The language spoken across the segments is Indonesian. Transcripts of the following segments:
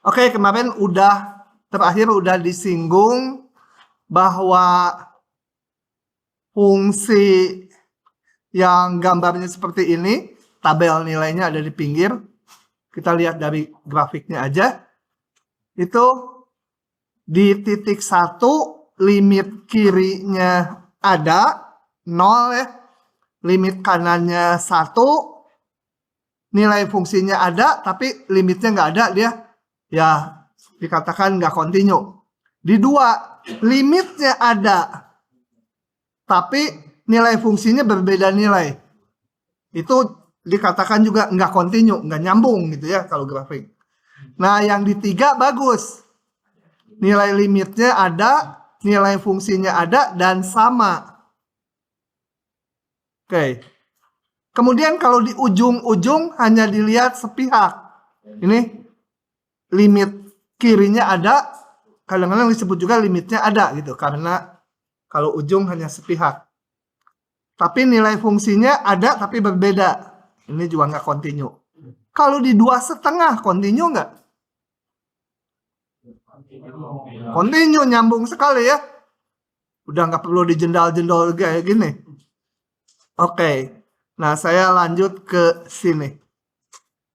Oke, kemarin terakhir udah disinggung bahwa fungsi yang gambarnya seperti ini, tabel nilainya ada di pinggir. Kita lihat dari grafiknya aja. Itu di titik 1 limit kirinya ada 0 ya. Limit kanannya 1. Nilai fungsinya ada, tapi limitnya nggak ada, dia ya dikatakan nggak kontinu. Di 2, limitnya ada, tapi nilai fungsinya berbeda nilai. Itu dikatakan juga nggak kontinu, nggak nyambung gitu ya kalau grafik. Nah, yang di 3 bagus. Nilai limitnya ada, nilai fungsinya ada, dan sama. Oke. Kemudian kalau di ujung-ujung hanya dilihat sepihak. Ini limit kirinya ada, kadang-kadang disebut juga limitnya ada gitu, karena kalau ujung hanya sepihak. Tapi nilai fungsinya ada tapi berbeda. Ini juga nggak kontinu. Kalau di 2,5 kontinu nggak? Kontinu, nyambung sekali ya. Udah nggak perlu dijendal-jendol kayak gini. Oke. Nah, saya lanjut ke sini.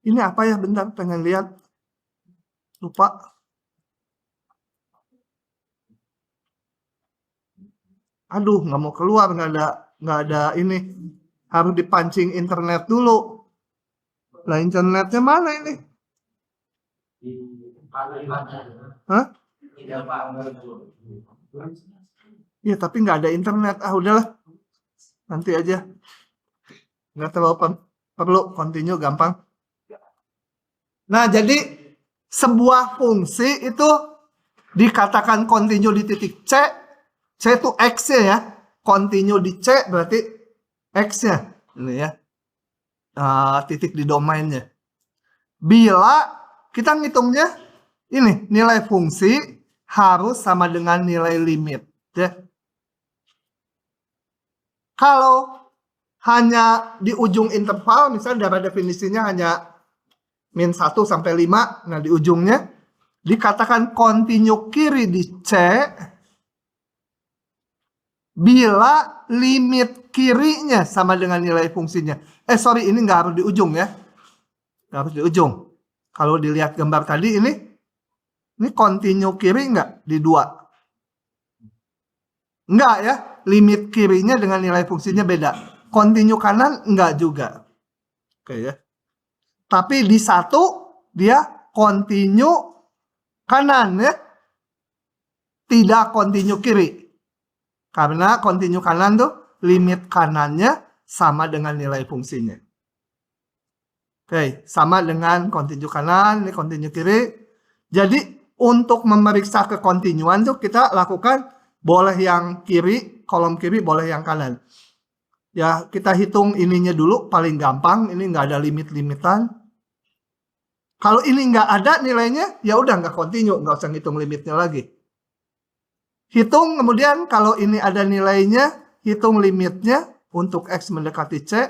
Ini apa ya? Bentar, pengen lihat. Lupa. Aduh, nggak mau keluar, nggak ada ini. Harus dipancing internet dulu. Lah, internetnya mana ini? Hah? Iya, tapi nggak ada internet. Ah, udahlah. Nanti aja. Nggak terlalu perlu, continue gampang. Nah, jadi sebuah fungsi itu dikatakan continue di titik C. C itu X-nya ya. Continue di C berarti X-nya. Ini ya. Titik di domainnya. Bila kita ngitungnya, ini nilai fungsi harus sama dengan nilai limit. Ya. Kalau hanya di ujung interval, misalnya dari definisinya hanya min 1 sampai 5, nah di ujungnya dikatakan kontinu kiri di C bila limit kirinya sama dengan nilai fungsinya. Sorry, ini nggak harus di ujung ya. Nggak harus di ujung. Kalau dilihat gambar tadi ini kontinu kiri nggak di 2? Enggak ya, limit kirinya dengan nilai fungsinya beda. Kontinu kanan enggak juga. Oke ya. Tapi di 1 dia kontinu kanan ya. Tidak kontinu kiri. Karena kontinu kanan tuh limit kanannya sama dengan nilai fungsinya. Oke, sama dengan kontinu kanan, ini kontinu kiri. Jadi untuk memeriksa kekontinuan tuh kita lakukan boleh yang kiri, kolom kiri, boleh yang kanan. Ya, kita hitung ininya dulu, paling gampang. Ini nggak ada limit-limitan. Kalau ini nggak ada nilainya, ya udah nggak kontinu, nggak usah ngitung limitnya lagi. Hitung kemudian kalau ini ada nilainya, hitung limitnya untuk X mendekati C.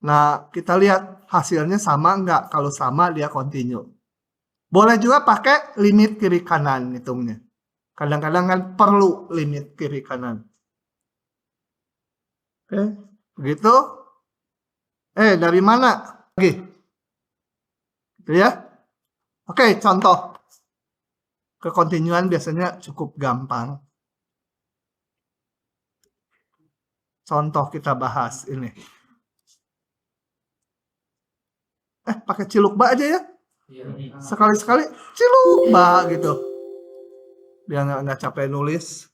Nah, kita lihat hasilnya sama nggak? Kalau sama, dia kontinu. Boleh juga pakai limit kiri kanan hitungnya. Kadang-kadang kan perlu limit kiri kanan. Oke, begitu. Dari mana? Lagi. Gitu ya. Oke, contoh. Kekontinuan biasanya cukup gampang. Contoh kita bahas ini. Pakai cilukba aja ya. Sekali-sekali cilukba gitu. Biar nggak capek nulis.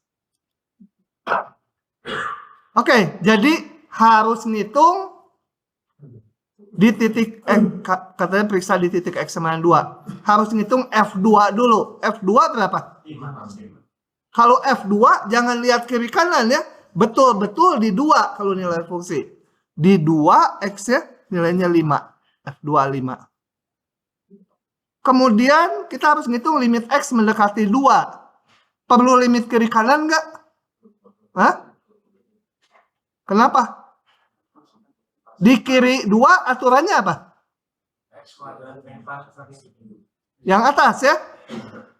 Oke, jadi harus ngitung di titik katanya periksa di titik X sama 2. Harus ngitung F2 dulu. F2 berapa? 5. Kalau F2 jangan lihat kiri kanan ya. Betul-betul di 2 kalau nilai fungsi. Di 2 X ya nilainya 5. F2 5. Kemudian kita harus ngitung limit X mendekati 2. Perlu limit kiri kanan nggak? Hah? Kenapa? Di kiri 2 aturannya apa? Yang atas ya.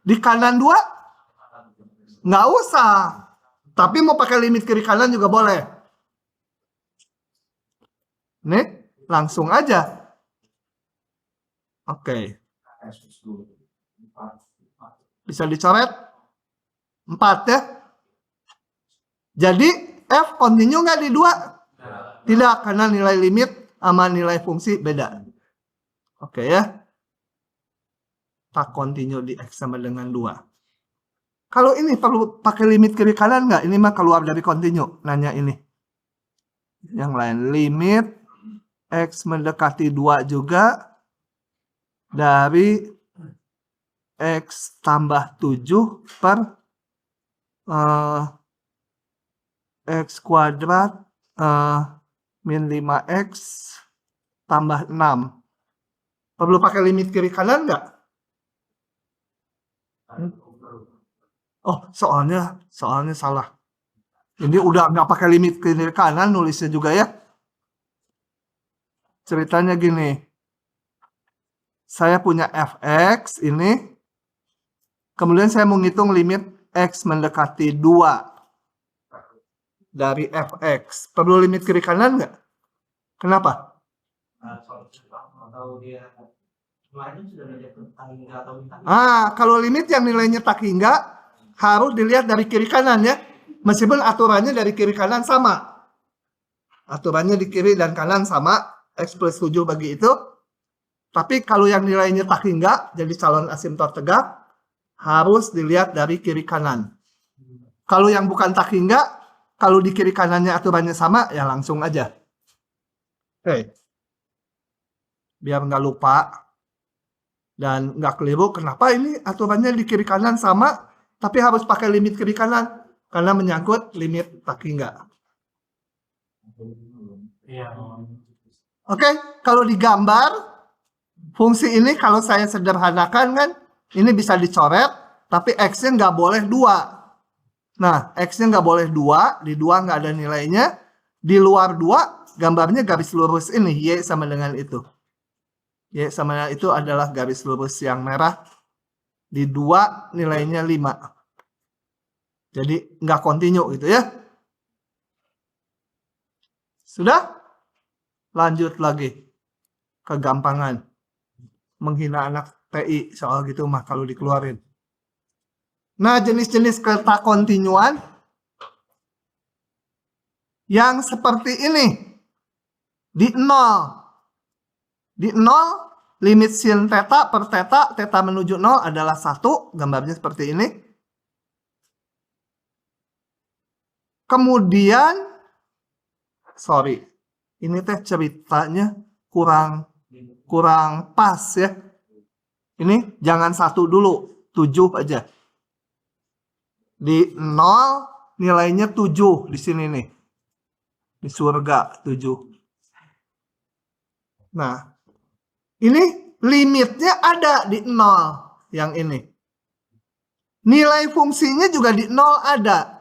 Di kanan 2 nggak usah. Tapi mau pakai limit kiri kanan juga boleh. Nih, langsung aja. Oke. Bisa dicoret 4 ya. Jadi F continue nggak di 2? Tidak, karena nilai limit sama nilai fungsi beda. Oke ya. Tak continue di X sama dengan 2. Kalau ini perlu pakai limit kiri kanan nggak? Ini mah keluar dari continue. Nanya ini. Yang lain. Limit X mendekati 2 juga. Dari X tambah 7 per X kuadrat min 5X tambah 6. Perlu pakai limit kiri kanan nggak? Oh, soalnya salah. Ini udah nggak pakai limit kiri kanan nulisnya juga ya. Ceritanya gini. Saya punya fx ini. Kemudian saya mau ngitung limit x mendekati 2 dari fx. Perlu limit kiri kanan nggak? Kenapa? Kalau limit yang nilainya tak hingga harus dilihat dari kiri kanan ya. Meskipun aturannya dari kiri kanan sama. Aturannya di kiri dan kanan sama. X plus 7 bagi itu. Tapi kalau yang nilainya tak hingga, jadi calon asimptot tegak, harus dilihat dari kiri kanan. Kalau yang bukan tak hingga, kalau di kiri kanannya aturannya sama, ya langsung aja. Oke. Biar nggak lupa. Dan nggak keliru, kenapa ini aturannya di kiri kanan sama, tapi harus pakai limit kiri kanan, karena menyangkut limit tak hingga. Oke, kalau digambar, fungsi ini kalau saya sederhanakan kan, ini bisa dicoret, tapi X-nya nggak boleh 2. Nah, X-nya nggak boleh 2, di 2 nggak ada nilainya, di luar 2, gambarnya garis lurus ini, Y sama dengan itu. Y sama dengan itu adalah garis lurus yang merah. Di 2 nilainya 5. Jadi nggak continue gitu ya. Sudah? Lanjut lagi. Kegampangan. Menghina anak TI soal gitu mah kalau dikeluarin. Nah, jenis-jenis tak kontinuan yang seperti ini. Di 0. Di 0, limit sin theta per theta, theta menuju 0 adalah 1. Gambarnya seperti ini. Kemudian, sorry, ini teh ceritanya kurang pas ya. Ini jangan 1 dulu, 7 aja. Di 0 nilainya 7 di sini nih. Di surga 7. Nah, ini limitnya ada di 0 yang ini. Nilai fungsinya juga di 0 ada.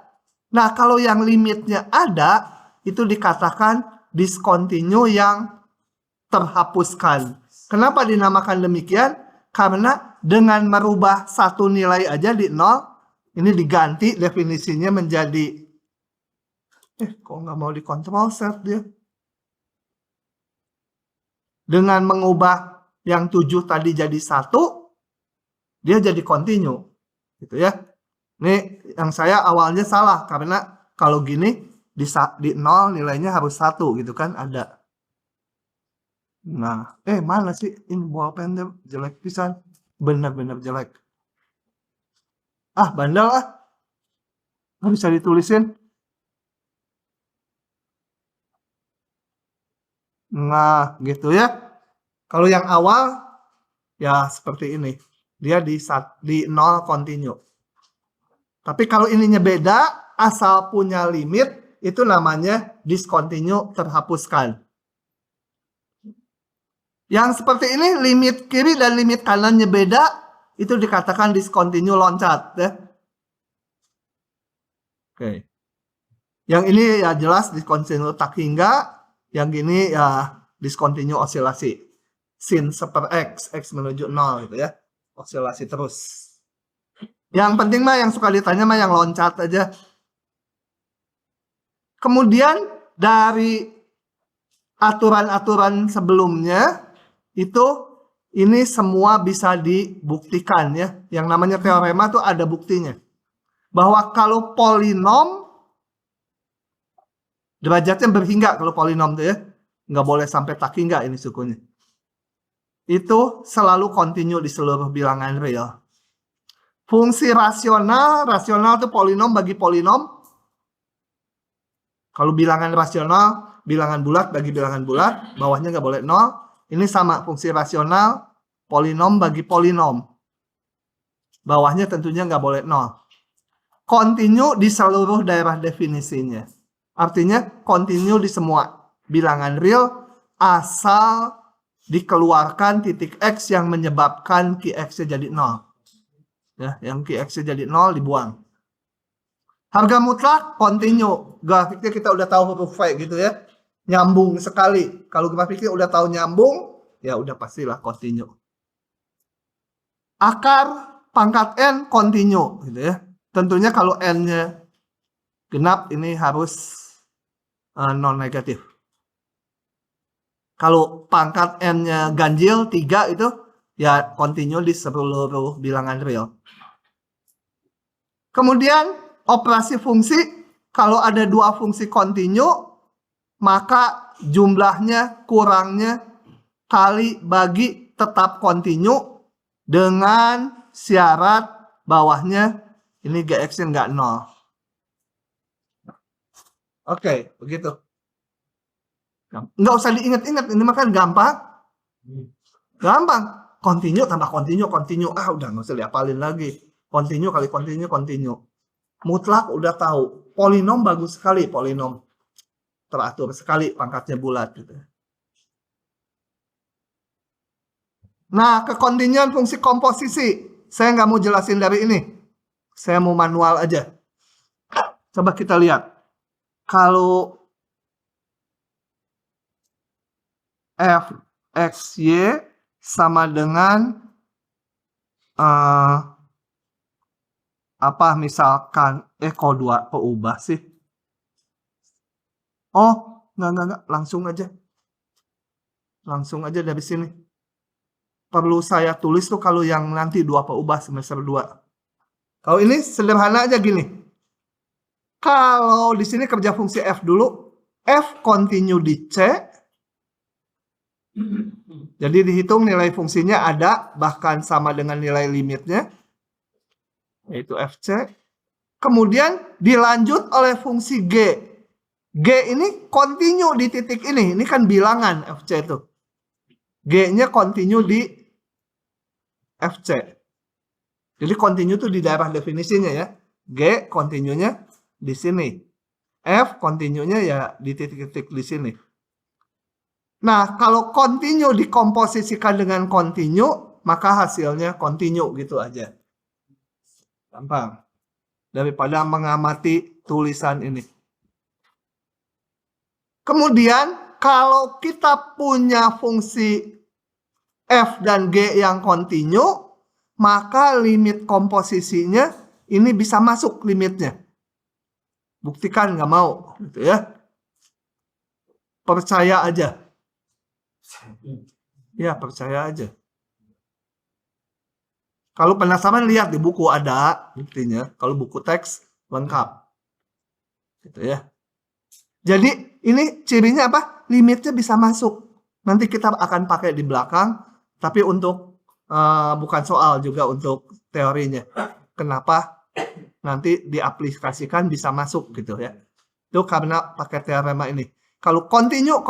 Nah, kalau yang limitnya ada, itu dikatakan discontinue yang terhapuskan. Kenapa dinamakan demikian? Karena dengan merubah satu nilai aja di 0, ini diganti definisinya menjadi kok nggak mau dikontrol set dia. Dengan mengubah yang 7 tadi jadi 1, dia jadi continue. Gitu ya. Ini yang saya awalnya salah, karena kalau gini di 0 nilainya harus 1 gitu kan, ada. Nah, mana sih ini bolpen jelek pisan. Bener-bener jelek. Bandel nggak bisa ditulisin. Nah, gitu ya. Kalau yang awal, ya seperti ini. Dia di 0 continue. Tapi kalau ininya beda, asal punya limit, itu namanya discontinue terhapuskan. Yang seperti ini, limit kiri dan limit kanannya beda, itu dikatakan discontinue loncat. Ya. Oke. Yang ini ya jelas discontinue tak hingga. Yang gini ya discontinue osilasi. sin seper X menuju 0 gitu ya. Osilasi terus. Yang penting mah yang suka ditanya mah yang loncat aja. Kemudian dari aturan-aturan sebelumnya itu ini semua bisa dibuktikan ya. Yang namanya teorema tuh ada buktinya. Bahwa kalau polinom derajatnya berhingga kalau polinom tuh ya. Nggak boleh sampai tak hingga ini sukunya. Itu selalu kontinu di seluruh bilangan real. Fungsi rasional itu polinom bagi polinom. Kalau bilangan rasional, bilangan bulat bagi bilangan bulat, bawahnya nggak boleh 0. Ini sama fungsi rasional, polinom bagi polinom. Bawahnya tentunya nggak boleh 0. Kontinu di seluruh daerah definisinya. Artinya kontinu di semua bilangan real asal dikeluarkan titik X yang menyebabkan Qx-nya jadi 0. Ya, yang Qx-nya jadi 0 dibuang. Harga mutlak kontinu. Grafiknya kita udah tahu huruf V gitu ya. Nyambung sekali. Kalau grafiknya udah tahu nyambung, ya udah pastilah kontinu. Akar pangkat N kontinu gitu ya. Tentunya kalau N-nya genap ini harus non negatif. Kalau pangkat N-nya ganjil 3 itu ya kontinu di seluruh bilangan real. Kemudian operasi fungsi, kalau ada dua fungsi kontinu, maka jumlahnya kurangnya kali bagi tetap kontinu dengan syarat bawahnya ini Gx-nya nggak 0. Oke, begitu. Nggak usah diingat-ingat, ini mah kan gampang. Gampang. Kontinu tambah kontinu. Ah, udah nggak usah diapalin lagi. Kontinu kali kontinu. Mutlak udah tahu. Polinom bagus sekali, polinom. Teratur sekali, pangkatnya bulat gitu. Nah, kekontinuan fungsi komposisi. Saya nggak mau jelasin dari ini. Saya mau manual aja. Coba kita lihat. Kalau Fxy sama dengan apa misalkan kok 2 keubah sih? Oh, enggak, langsung aja. Langsung aja dari sini. Perlu saya tulis tuh kalau yang nanti 2 keubah semester 2. Kalau ini sederhana aja gini. Kalau di sini kerja fungsi F dulu, F kontinu di C. Jadi dihitung nilai fungsinya ada, bahkan sama dengan nilai limitnya, yaitu Fc. Kemudian dilanjut oleh fungsi G. G ini kontinu di titik ini. Ini kan bilangan Fc itu. G-nya kontinu di Fc. Jadi kontinu itu di daerah definisinya ya. G kontinunya di sini. F kontinunya ya di titik-titik di sini. Nah, kalau kontinu dikomposisikan dengan kontinu, maka hasilnya kontinu gitu aja. Gampang. Daripada mengamati tulisan ini. Kemudian, kalau kita punya fungsi F dan G yang kontinu, maka limit komposisinya ini bisa masuk limitnya. Buktikan nggak mau, gitu ya. Percaya aja. Ya, percaya aja. Kalau penasaran lihat di buku ada buktinya. Kalau buku teks lengkap. Gitu ya. Jadi ini cirinya apa? Limitnya bisa masuk. Nanti kita akan pakai di belakang. Tapi untuk bukan soal juga untuk teorinya. Kenapa nanti diaplikasikan bisa masuk gitu ya. Itu karena pakai teorema ini. Kalau kontinu,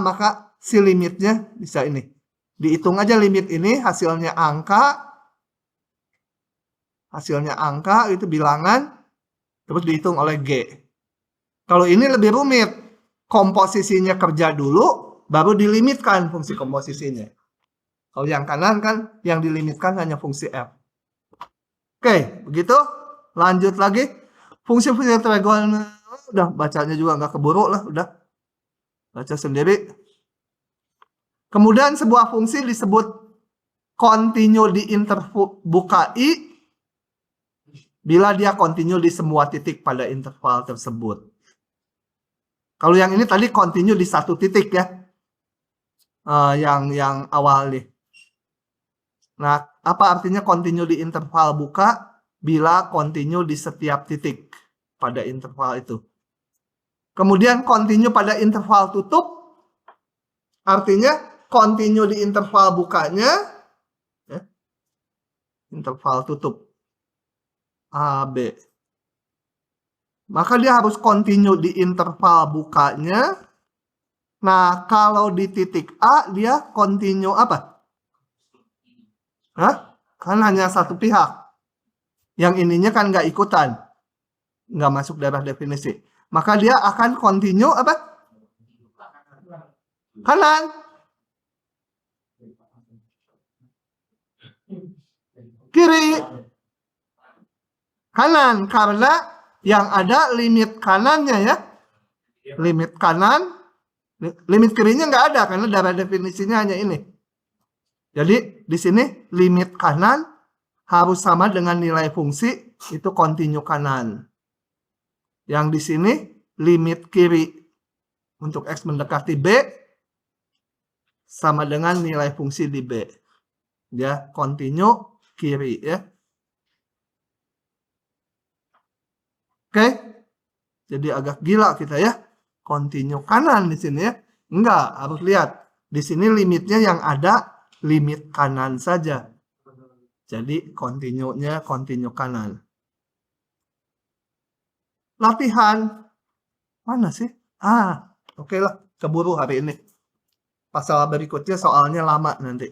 maka si limitnya bisa ini. Dihitung aja limit ini, hasilnya angka itu bilangan, terus dihitung oleh G. Kalau ini lebih rumit, komposisinya kerja dulu, baru dilimitkan fungsi komposisinya. Kalau yang kanan kan, yang dilimitkan hanya fungsi F. Oke, begitu. Lanjut lagi. Fungsi-fungsi trigonal, udah bacanya juga nggak keburu lah, udah. Baca sendiri. Kemudian sebuah fungsi disebut continue di interval buka I bila dia continue di semua titik pada interval tersebut. Kalau yang ini tadi continue di satu titik ya. Yang awal nih. Nah, apa artinya continue di interval buka bila continue di setiap titik pada interval itu? Kemudian continue pada interval tutup artinya continue di interval bukanya ya, interval tutup AB. Maka dia harus continue di interval bukanya. Nah, kalau di titik A dia continue apa? Hah? Kan hanya satu pihak. Yang ininya kan nggak ikutan. Nggak masuk dalam definisi. Maka dia akan continue apa? Kanan. Kiri. Kanan. Karena yang ada limit kanannya ya. Limit kanan. Limit kirinya nggak ada karena dalam definisinya hanya ini. Jadi di sini limit kanan harus sama dengan nilai fungsi itu continue kanan. Yang di sini limit kiri untuk X mendekati B sama dengan nilai fungsi di B. Ya, continue kiri ya. Oke. Jadi agak gila kita ya. Continue kanan di sini ya. Enggak, harus lihat. Di sini limitnya yang ada limit kanan saja. Jadi continue-nya continue kanan. Latihan. Mana sih? Oke lah. Keburu hari ini. Pasal berikutnya soalnya lama nanti.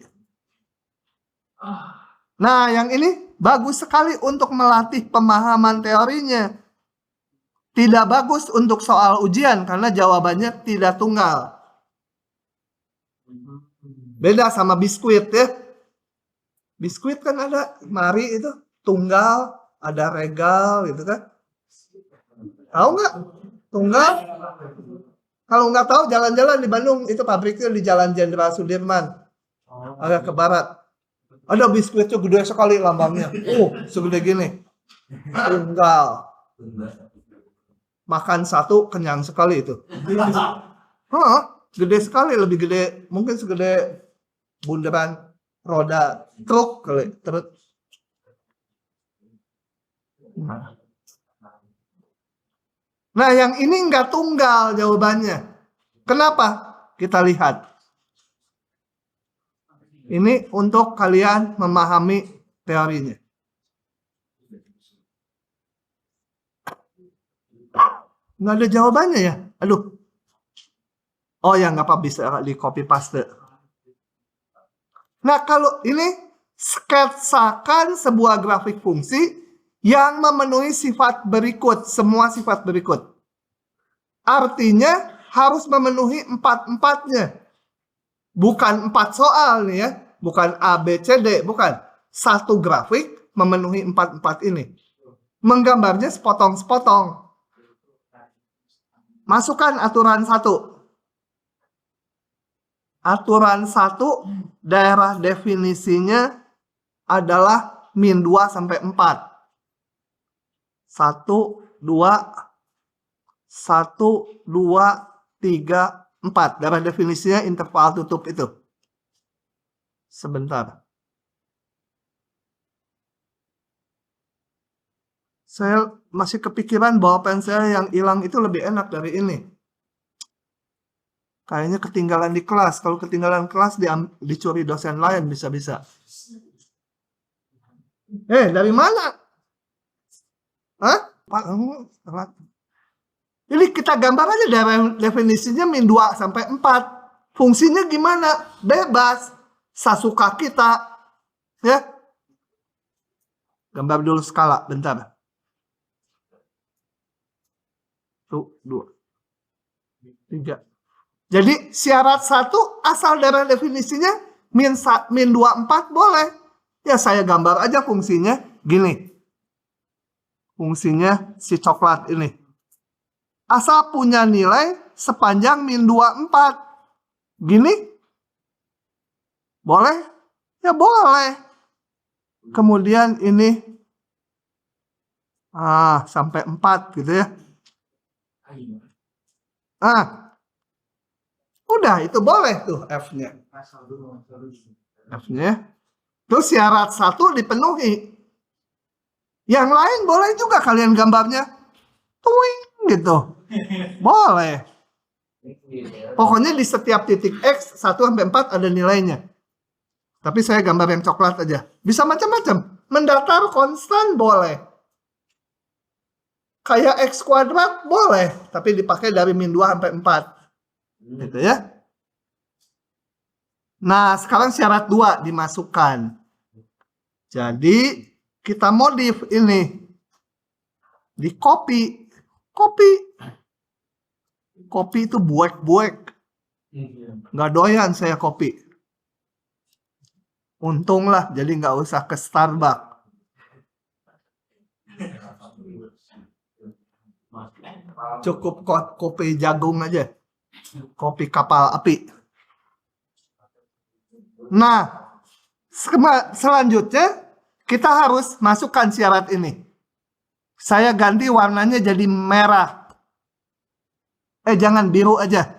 Nah, yang ini bagus sekali untuk melatih pemahaman teorinya. Tidak bagus untuk soal ujian karena jawabannya tidak tunggal. Beda sama biskuit ya. Biskuit kan ada mari itu tunggal, ada regal gitu kan. Tahu nggak? Tunggal. Kalau nggak tahu jalan-jalan di Bandung itu pabriknya di Jalan Jenderal Sudirman. Agak ke barat. Ada biskuitnya gede sekali lambangnya. Segede gini. Tunggal. Makan satu kenyang sekali itu. Gede sekali, lebih gede, mungkin segede bundaran roda truk kali. Nah, yang ini nggak tunggal jawabannya. Kenapa? Kita lihat. Ini untuk kalian memahami teorinya. Nggak ada jawabannya ya? Aduh. Oh ya, nggak apa bisa di copy paste. Nah, kalau ini sketsakan sebuah grafik fungsi yang memenuhi sifat berikut, semua sifat berikut. Artinya harus memenuhi 4-4-nya. Bukan 4 soal nih ya. Bukan A, B, C, D. Bukan. Satu grafik memenuhi 4-4 ini. Menggambarnya sepotong-sepotong. Masukkan aturan 1. Aturan 1 daerah definisinya adalah min 2 sampai 4. 1, 2, 1, 2, 3, 4. Daerah definisinya interval tutup itu. Sebentar. Saya masih kepikiran bahwa pen saya yang hilang itu lebih enak dari ini. Kayaknya ketinggalan di kelas. Kalau ketinggalan kelas dicuri dosen lain bisa-bisa. Dari mana? Ini kita gambar aja definisinya min 2 sampai 4. Fungsinya gimana? Bebas. Sasuka kita. Ya. Gambar dulu skala. Bentar. 1, 2, 3. Jadi syarat 1 asal dari definisinya min 2, 4 boleh. Ya saya gambar aja fungsinya gini. Fungsinya si coklat ini. Asal punya nilai sepanjang min 2, 4. Gini. Boleh? Ya boleh. Kemudian ini sampai 4 gitu ya. Udah itu boleh tuh F-nya. F-nya. Terus syarat 1 dipenuhi. Yang lain boleh juga kalian gambarnya. Tuing gitu. Boleh. Pokoknya di setiap titik X 1-4 ada nilainya. Tapi saya gambar yang coklat aja. Bisa macam-macam. Mendatar konstan boleh. Kayak X kuadrat boleh. Tapi dipakai dari min 2 sampai 4. Gitu ya. Nah sekarang syarat 2 dimasukkan. Jadi kita modif ini. Di copy. Copy itu buek-buek. Nggak doyan saya copy. Untunglah jadi nggak usah ke Starbucks. Cukup kopi jagung aja. Kopi kapal api. Nah, selanjutnya kita harus masukkan syarat ini. Saya ganti warnanya jadi merah. Jangan biru aja.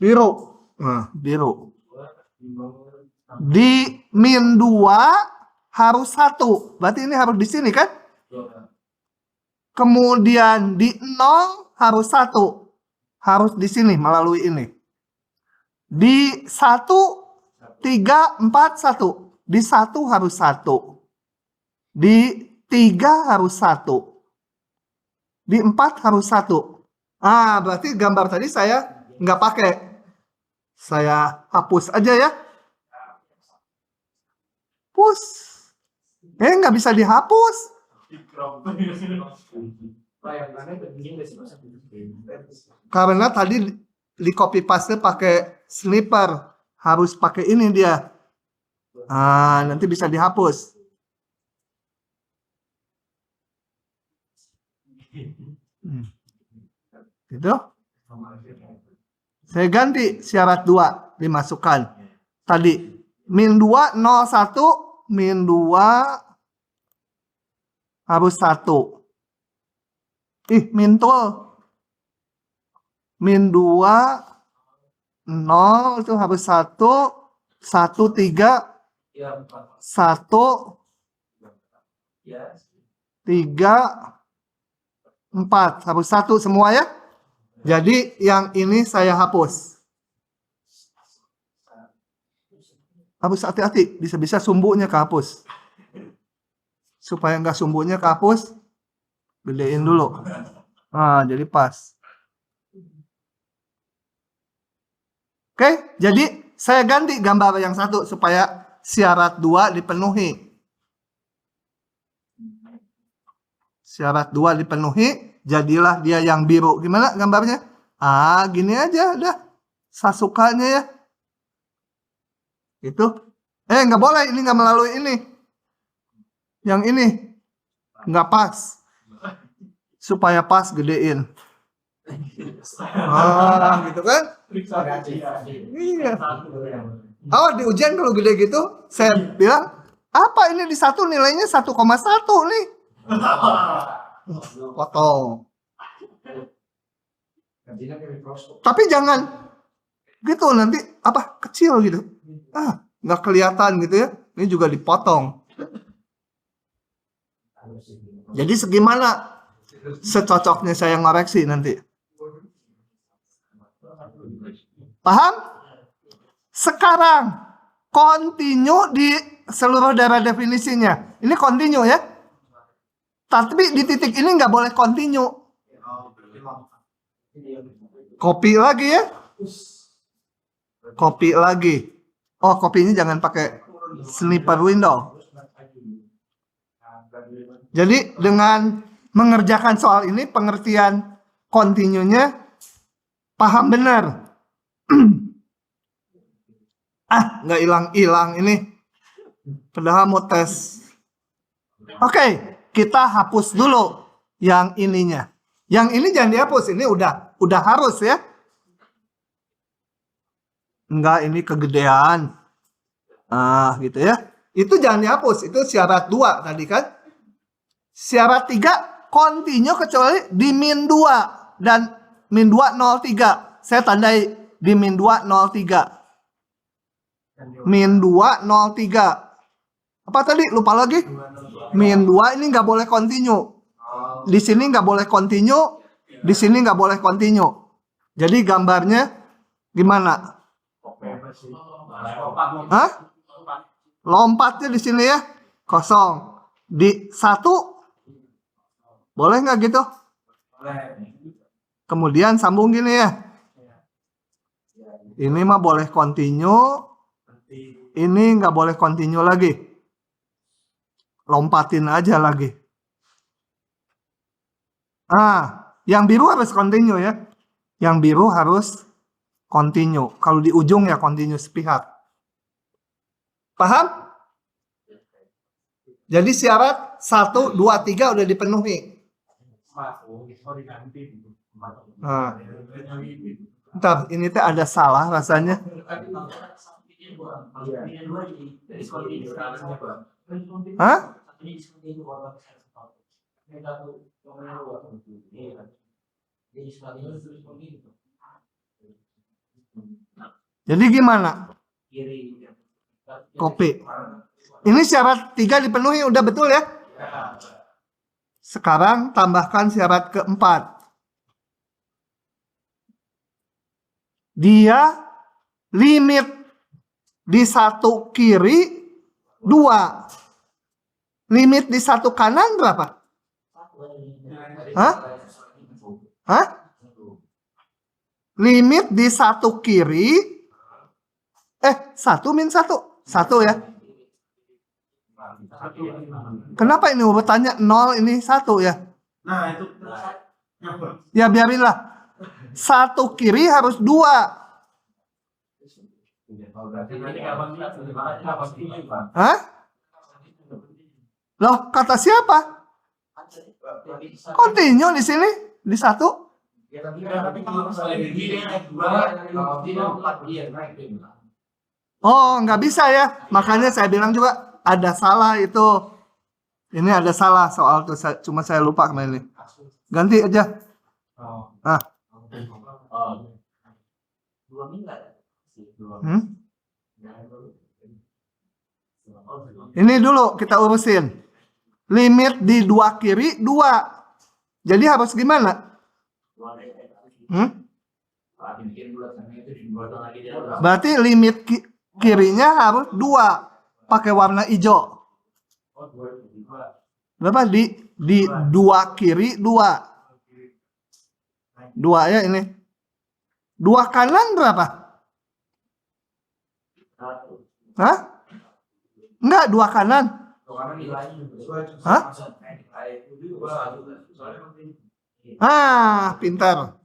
Biru. Nah, biru. Di min 2 harus 1. Berarti ini harus di sini kan? Kemudian di 0 harus 1. Harus di sini melalui ini. Di 1, 3, 4, 1. Di 1 harus 1. Di 3 harus 1. Di 4 harus 1. Berarti gambar tadi saya nggak pakai. Saya hapus aja ya. Hapus. Nggak bisa dihapus. Karena tadi di copy paste pakai sniper. Harus pakai ini dia. Nanti bisa dihapus. Gitu. Saya ganti syarat 2 dimasukkan. Tadi min 2 0 1 min 2 harus 1. Mintul. Min 2 0 itu harus 1 1 3 1 3 4 harus 1 semua ya. Jadi yang ini saya hapus. Harus hati-hati, bisa-bisa sumbunya kehapus. Supaya nggak sumbunya kehapus, gedein dulu. Jadi pas. Oke, jadi saya ganti gambar yang 1 supaya syarat 2 dipenuhi. Syarat 2 dipenuhi. Jadilah dia yang biru. Gimana gambarnya? Gini aja dah. Sasukanya ya. Itu. Nggak boleh. Ini nggak melalui ini. Yang ini. Nggak pas. Supaya pas gedein. Gitu kan? Iya. Di ujian kalau gede gitu, saya bilang, apa ini di 1 nilainya 1,1 nih. Potong. Tapi jangan gitu nanti kecil gitu. Nggak kelihatan gitu ya. Ini juga dipotong. Jadi segimana secocoknya saya ngoreksi nanti. Paham? Sekarang continue di seluruh daerah definisinya. Ini continue ya. Tapi di titik ini nggak boleh continue. Copy lagi ya. Copy lagi. Copy ini jangan pakai sniper window. Jadi dengan mengerjakan soal ini, pengertian continue-nya paham benar. Nggak hilang-hilang ini. Padahal mau tes. Oke. Kita hapus dulu yang ininya. Yang ini jangan dihapus. Ini udah harus ya. Enggak, ini kegedean. Nah, gitu ya. Itu jangan dihapus. Itu syarat 2 tadi kan. Syarat 3, continue kecuali di min 2. Dan min 2, 0,3. Saya tandai di min 2, 0,3. Min 2, 0,3. Apa tadi? Lupa lagi. Min 2 ini nggak boleh continue. Di sini nggak boleh continue. Di sini nggak boleh continue. Jadi gambarnya gimana? Hah? Lompatnya di sini ya. Kosong. Di 1. Boleh nggak gitu? Kemudian sambung gini ya. Ini mah boleh continue. Ini nggak boleh continue lagi. Lompatin aja lagi. Yang biru harus continue ya. Yang biru harus continue. Kalau di ujung ya continue sepihak. Paham? Jadi syarat 1, 2, 3 udah dipenuhi. Ntar, ini teh ada salah rasanya. Hah? Jadi gimana? Copy. Ini syarat 3 dipenuhi, udah betul ya? Sekarang tambahkan syarat keempat. Dia limit di 1 kiri 2. Limit di 1 kanan berapa? Hah? Limit di 1 kiri 1 min 1. 1 ya. Kenapa ini urutannya 0 ini 1 ya? Nah, itu. Ya biarinlah. 1 kiri harus 2. Hah? Loh, kata siapa? Continue di sini di 1. Oh, nggak bisa ya. Makanya saya bilang juga ada salah itu. Ini ada salah soal itu. Cuma saya lupa kemarin ini. Ganti aja. Ini dulu kita urusin. Limit di 2 kiri 2. Jadi harus gimana? Berarti limit kirinya harus 2. Pakai warna hijau. Berapa? Di 2 kiri 2. 2 ya ini. 2 kanan berapa? Hah? Enggak, 2 kanan. Hah? Pintar.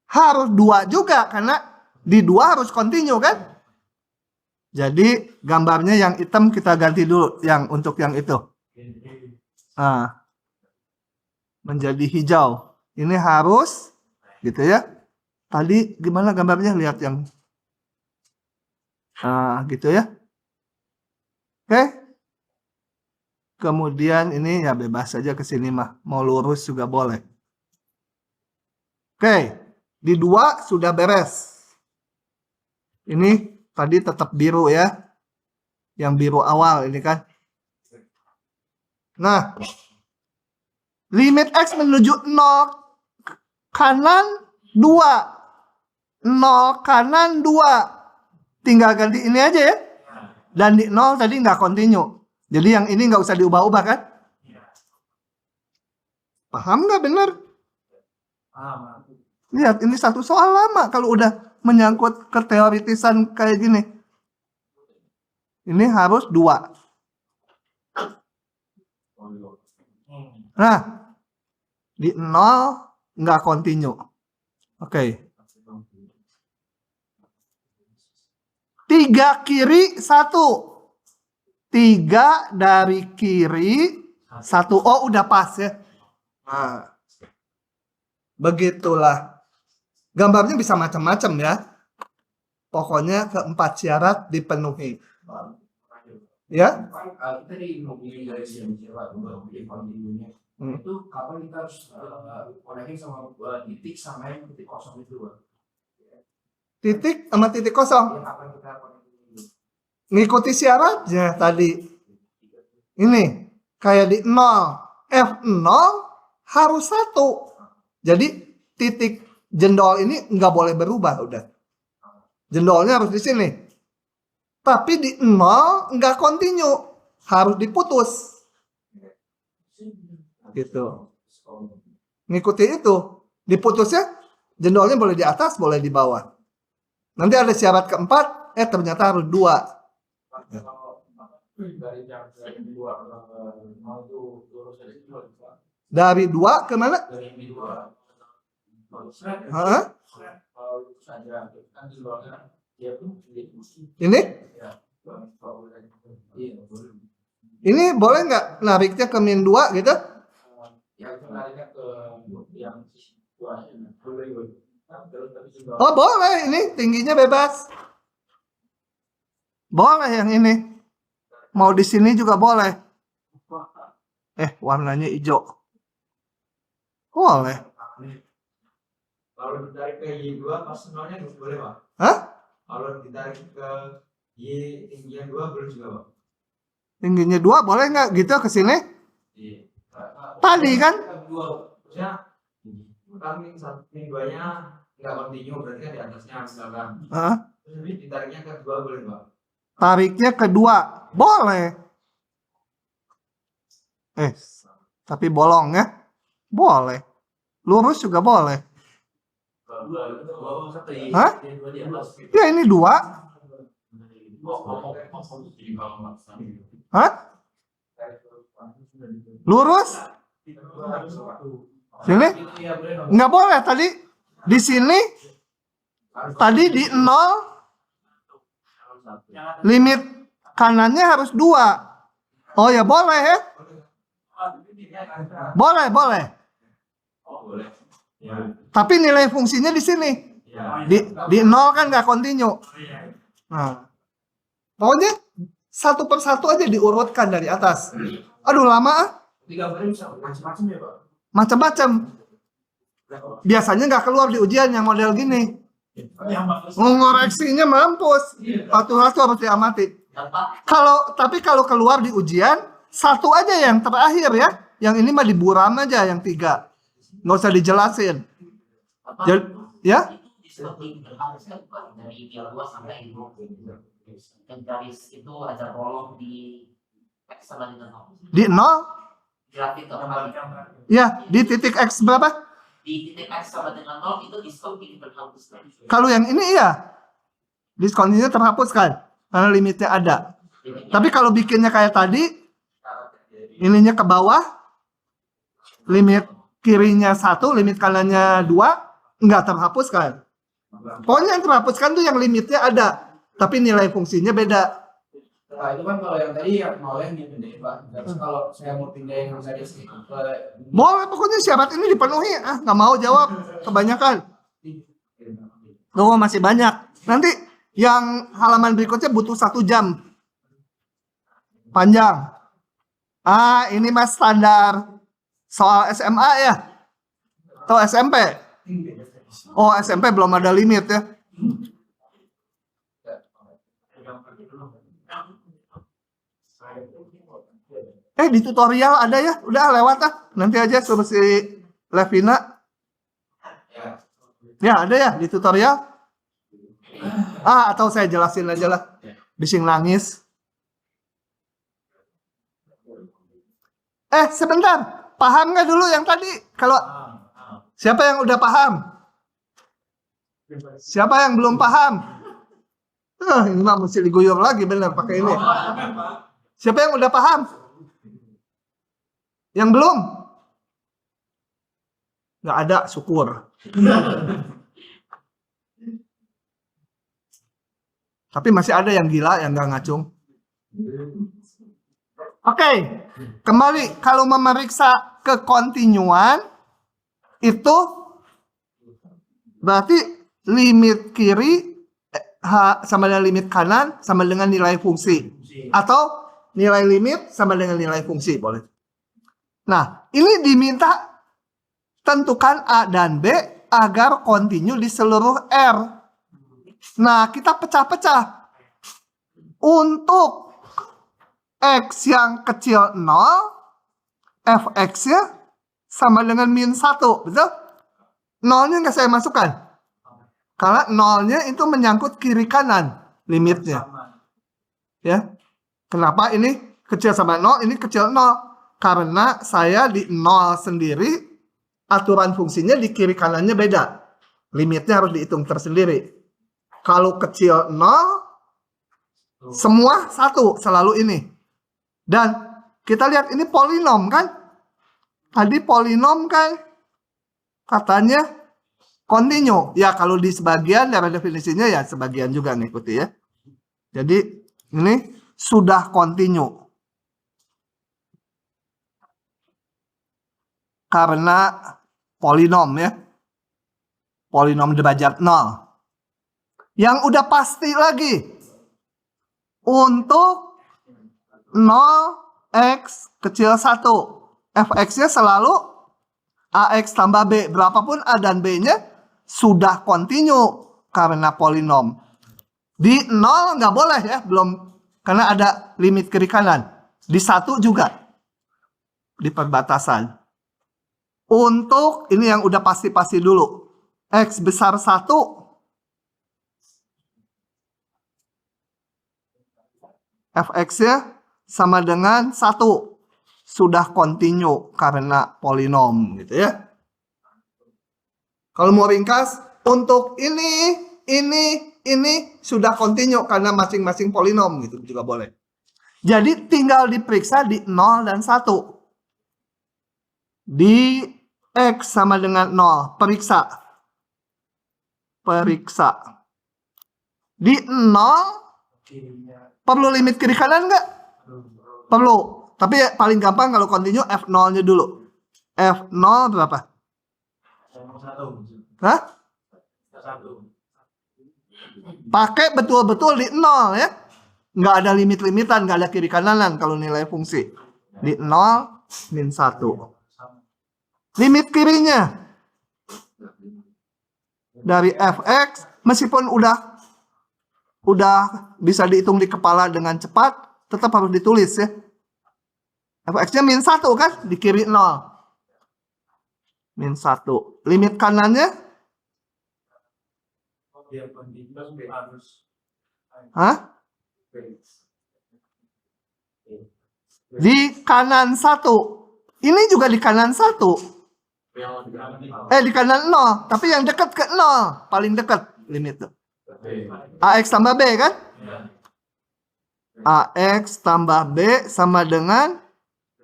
Harus 2 juga karena di 2 harus continue kan? Jadi gambarnya yang hitam kita ganti dulu yang untuk yang itu. Menjadi hijau. Ini harus gitu ya. Tadi gimana gambarnya? Lihat yang gitu ya. Oke. Kemudian ini ya bebas saja ke sini mah. Mau lurus juga boleh. Oke. Di 2 sudah beres. Ini tadi tetap biru ya. Yang biru awal ini kan. Nah. Limit X menuju 0 kanan 2. 0 kanan 2. Tinggal ganti ini aja ya. Dan di 0 tadi nggak continue. Jadi yang ini nggak usah diubah-ubah kan? Paham nggak bener? Lihat, ini satu soal lama kalau udah menyangkut keteoritisan kayak gini. Ini harus 2. Nah, di 0 nggak continue. Oke. 3 kiri 1. 3 dari kiri 1. Oh, udah pas ya. Nah, begitulah. Gambarnya bisa macam-macam ya. Pokoknya keempat syarat dipenuhi. Ya? Tadi ngomongin dari kontinunya. Itu kapan kita harus konekin sama titik sama yang titik kosong itu, Pak? Titik sama titik kosong. Ya, kapan kita konekin? Ngikuti syaratnya tadi. Ini kayak di 0. F0 harus 1. Jadi titik jendol ini nggak boleh berubah udah. Jendolnya harus di sini. Tapi di 0 nggak continue, harus diputus. Gitu. Ngikuti itu. Diputusnya jendolnya boleh di atas, boleh di bawah. Nanti ada syarat keempat, ternyata harus 2. Dari 2 ke mana? Hah? Ini boleh nggak nariknya ke -2 gitu? Oh boleh, ini tingginya bebas. Boleh yang ini. Mau di sini juga boleh. Warnanya hijau. Boleh. Kalau ditarik ke Y2 pas nolnya boleh, Pak? Hah? Kalau ditarik ke Y tingginya 2 boleh juga, Pak? Tingginya 2 boleh nggak gitu ke sini? Iya. Tadi kan? Maksudnya kan yang 2-nya nggak continue, berarti kan di atasnya misalkan. Terus ini ditariknya ke 2 boleh, Pak? Tariknya ke 2 boleh. Tapi bolong ya? Boleh. Lurus juga boleh. Hah? Ya ini 2. Hah? Lurus? Sini? Nggak boleh tadi. Di sini tadi di 0. Limit kanannya harus 2. Oh ya boleh ya? Boleh. Tapi nilai fungsinya di sini. Di 0 kan nggak continue. Nah, pokoknya satu persatu aja diurutkan dari atas. Aduh lama ah. Macam-macam ya, Pak? Macam-macam. Biasanya nggak keluar di ujian yang model gini. Mengoreksinya mampus. Satu-satu harus diamati. Tapi kalau keluar di ujian, satu aja yang terakhir ya. Yang ini mah diburam aja yang 3. Nggak usah dijelasin. Ya? Dari Y2 sampai yang garis itu ada kolom di X sama dengan 0. Di 0? Grafik Ya, di titik X berapa? Di titik X sama dengan 0 itu discontinue terhapuskan. Kalau yang ini iya. Discontinue terhapuskan karena limitnya ada. Tapi kalau bikinnya kayak tadi, ininya ke bawah, limit kirinya 1, limit kanannya 2, nggak terhapuskan. Pokoknya yang terhapuskan tuh yang limitnya ada, tapi nilai fungsinya beda. Nah, itu kan kalau yang tadi yang nolnya dipindahin, Pak. Terus kalau saya mau pindahin yang tadi ke... Boleh, pokoknya syarat ini dipenuhi. Nggak mau jawab, kebanyakan. Tuh masih banyak. Nanti yang halaman berikutnya butuh 1 jam. Panjang. Ini mas standar soal SMA ya? Atau SMP? Oh, SMP belum ada limit ya? Di tutorial ada ya? Udah lewat ah. Nanti aja suruh si Levina. Ya, ada ya di tutorial? Atau saya jelasin aja lah. Bising nangis. Sebentar. Paham nggak dulu yang tadi? Kalau siapa yang udah paham? Siapa yang belum paham? Ini mah mesti diguyur lagi bener pakai ini. Siapa yang udah paham? Yang belum? Nggak ada, syukur. Tapi masih ada yang gila, yang nggak ngacung. Oke, kembali. Kalau memeriksa kekontinuan, itu berarti limit kiri, sama dengan limit kanan sama dengan nilai fungsi. Atau nilai limit sama dengan nilai fungsi, boleh. Nah, ini diminta tentukan A dan B agar kontinu di seluruh R. Nah, kita pecah-pecah. Untuk X yang kecil 0, fx-nya sama dengan min 1, betul? Nolnya nggak saya masukkan. Karena nolnya itu menyangkut kiri kanan limitnya. Ya. Kenapa ini kecil sama 0, ini kecil 0? Karena saya di 0 sendiri, aturan fungsinya di kiri kanannya beda. Limitnya harus dihitung tersendiri. Kalau kecil 0, semua 1 selalu ini. Dan kita lihat ini polinom kan? Tadi polinom kan katanya kontinu. Ya kalau di sebagian dari definisinya ya sebagian juga ngikuti ya. Jadi ini sudah kontinu. Karena polinom ya. Polinom derajat 0. Yang udah pasti lagi. Untuk 0x kecil 1. Fx-nya selalu AX tambah B. Berapapun A dan B-nya sudah kontinu karena polinom. Di 0 nggak boleh ya. Belum. Karena ada limit kiri kanan. Di 1 juga. Di perbatasan. Untuk ini yang udah pasti-pasti dulu. X besar 1. Fx-nya sama dengan 1. Sudah kontinu karena polinom gitu ya. Kalau mau ringkas, untuk ini sudah kontinu karena masing-masing polinom gitu juga boleh. Jadi tinggal diperiksa di 0 dan 1. Di X sama dengan 0, periksa. Di 0, perlu limit kiri kanan nggak? Perlu. Tapi ya, paling gampang kalau kontinu F0-nya dulu. F0 berapa? 1. Hah? 1. Pakai betul-betul di 0 ya. Nggak ada limit-limitan, nggak ada kiri kananan kalau nilai fungsi. Di 0, min 1. Limit kirinya dari fx, meskipun udah bisa dihitung di kepala dengan cepat, tetap harus ditulis ya. Fx-nya min 1 kan, di kiri 0. Min 1. Limit kanannya? Hah? Di kanan 1. Ini juga di kanan 1. Di kanan 0. Tapi yang dekat ke 0. Paling dekat limit tuh. AX tambah B kan? AX tambah B sama dengan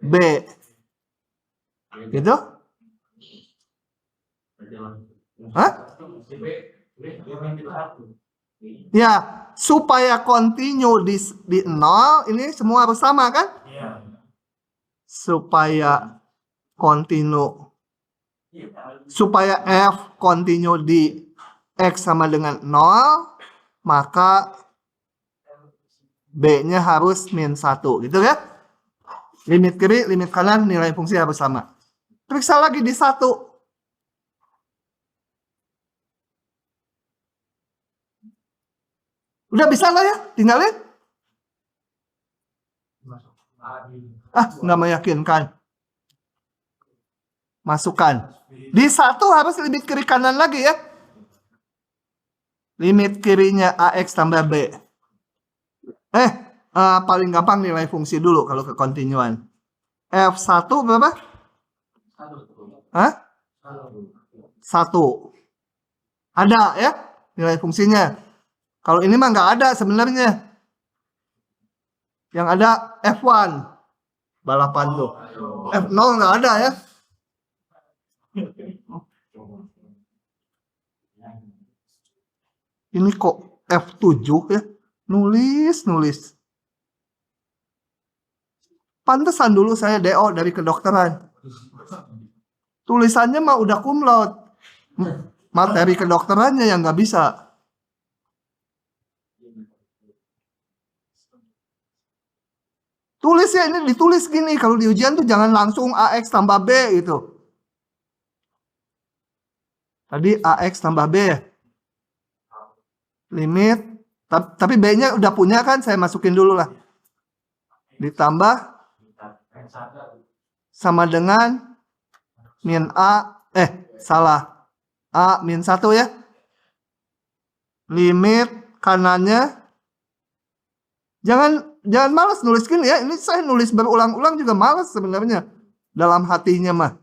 B. Gitu? Hah? Ya, supaya kontinu di 0, ini semua harus sama kan? Supaya kontinu, supaya F kontinu di X sama dengan 0, maka B-nya harus min 1, gitu ya? Limit kiri, limit kanan, nilai fungsi harus sama. Periksa lagi di 1. Udah bisa lah ya, tinggalin. Nggak meyakinkan. Masukkan. Di 1 harus limit kiri kanan lagi ya. Limit kirinya AX tambah B. Paling gampang nilai fungsi dulu kalau ke kontinuan. F1 berapa? 1. Ada ya nilai fungsinya. Kalau ini mah nggak ada sebenarnya. Yang ada F1. Balapan tuh. F0 nggak ada ya. Ini kok F7 ya. Nulis. Pantesan dulu saya DO dari kedokteran. Tulisannya mah udah cum laude. Materi kedokterannya yang nggak bisa. Tulis ya, ini ditulis gini. Kalau di ujian tuh jangan langsung AX tambah B gitu. Tadi AX tambah B ya. Limit. Tapi B-nya udah punya kan, saya masukin dulu lah. Ditambah sama dengan min A. Salah. A min 1 ya. Limit kanannya. Jangan malas nulis gini ya. Ini saya nulis berulang-ulang juga malas sebenarnya. Dalam hatinya mah.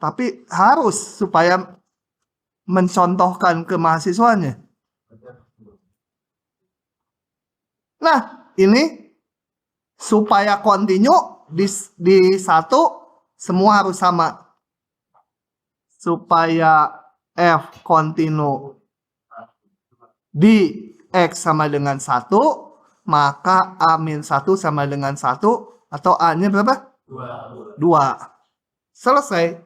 Tapi harus supaya mencontohkan ke mahasiswanya. Nah, ini supaya continue di 1 semua harus sama. Supaya F continue di X sama dengan 1, maka A-1 sama dengan 1, atau A-nya berapa? 2. Selesai.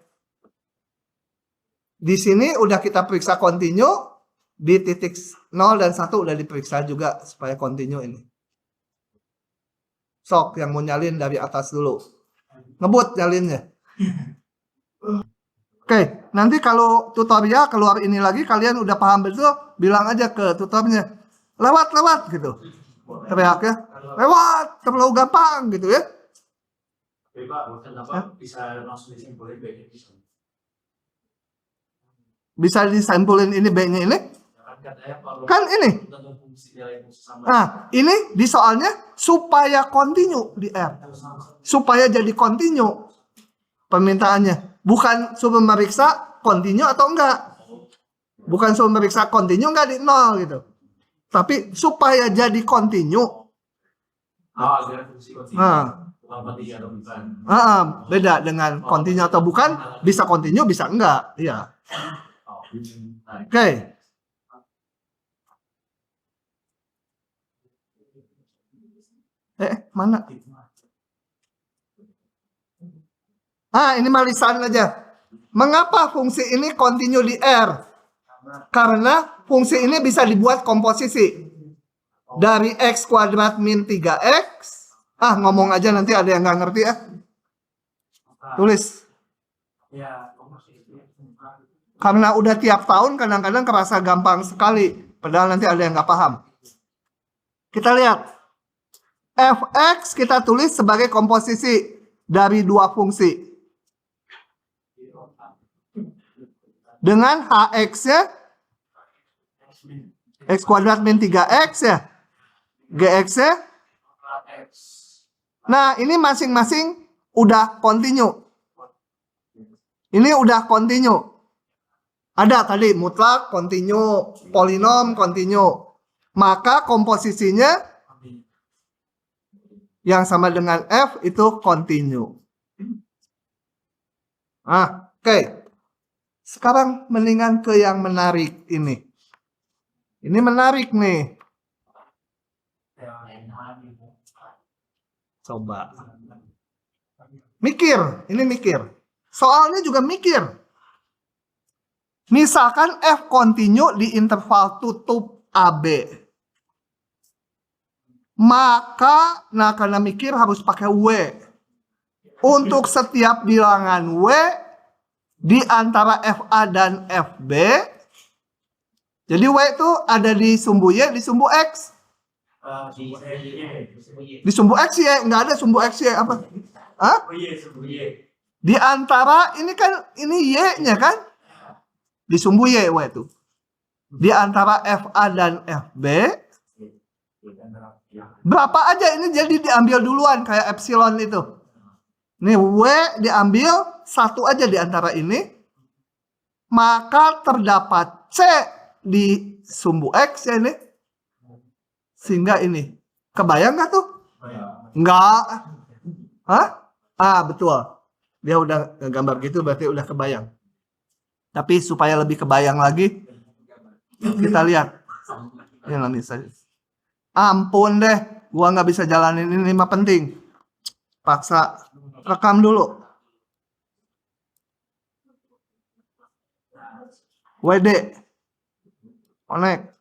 Di sini udah kita periksa continue, di titik 0 dan 1 udah diperiksa juga supaya continue ini. Sok yang mau nyalin dari atas dulu. Ngebut nyalinnya. Oke, nanti kalau tutorial keluar ini lagi, kalian udah paham betul, bilang aja ke tutornya, lewat gitu. Teriak ya, lewat, terlalu gampang gitu ya. Bisa disimpulin ini B-nya ini? Kan ini. Nah, ini di soalnya supaya continue di R. Supaya jadi continue permintaannya. Bukan suruh meriksa continue atau enggak. Bukan suruh meriksa continue enggak di 0 gitu. Tapi supaya jadi continue. Beda dengan continue atau bukan. Bisa continue, bisa enggak. Iya. Oke. Mana? Ini malisan aja. Mengapa fungsi ini continue di R? Karena fungsi ini bisa dibuat komposisi. Dari X kuadrat min 3X. Ngomong aja nanti ada yang nggak ngerti ya. Tulis. Karena udah tiap tahun kadang-kadang kerasa gampang sekali. Padahal nanti ada yang nggak paham. Kita lihat. Fx kita tulis sebagai komposisi dari 2 fungsi. Dengan Hx-nya X kuadrat min 3X ya. Gx-nya. Nah, ini masing-masing udah continue. Ini udah continue. Ada tadi mutlak, continue, polinom, continue. Maka komposisinya yang sama dengan F itu continue. Oke. Sekarang mendingan ke yang menarik ini. Ini menarik nih. Coba. Mikir, ini mikir. Soalnya juga mikir. Misalkan F continue di interval tutup AB. Maka, karena mikir harus pakai W. Untuk setiap bilangan W di antara FA dan FB. Jadi W itu ada di sumbu Y, di sumbu X. Di sumbu X ya, nggak ada sumbu X ya apa? Di antara ini kan ini Y-nya kan? Di sumbu Y W itu. Di antara FA dan FB. Berapa aja ini jadi diambil duluan kayak epsilon itu. Nih W diambil 1 aja di antara ini. Maka terdapat C di sumbu X ya ini. Sehingga ini. Kebayang nggak tuh? Enggak. Betul. Dia udah gambar gitu berarti udah kebayang. Tapi supaya lebih kebayang lagi. Kita lihat. Ini nanti saja. Ampun deh, gua nggak bisa jalanin ini mah penting. Paksa rekam dulu. WD. Connect.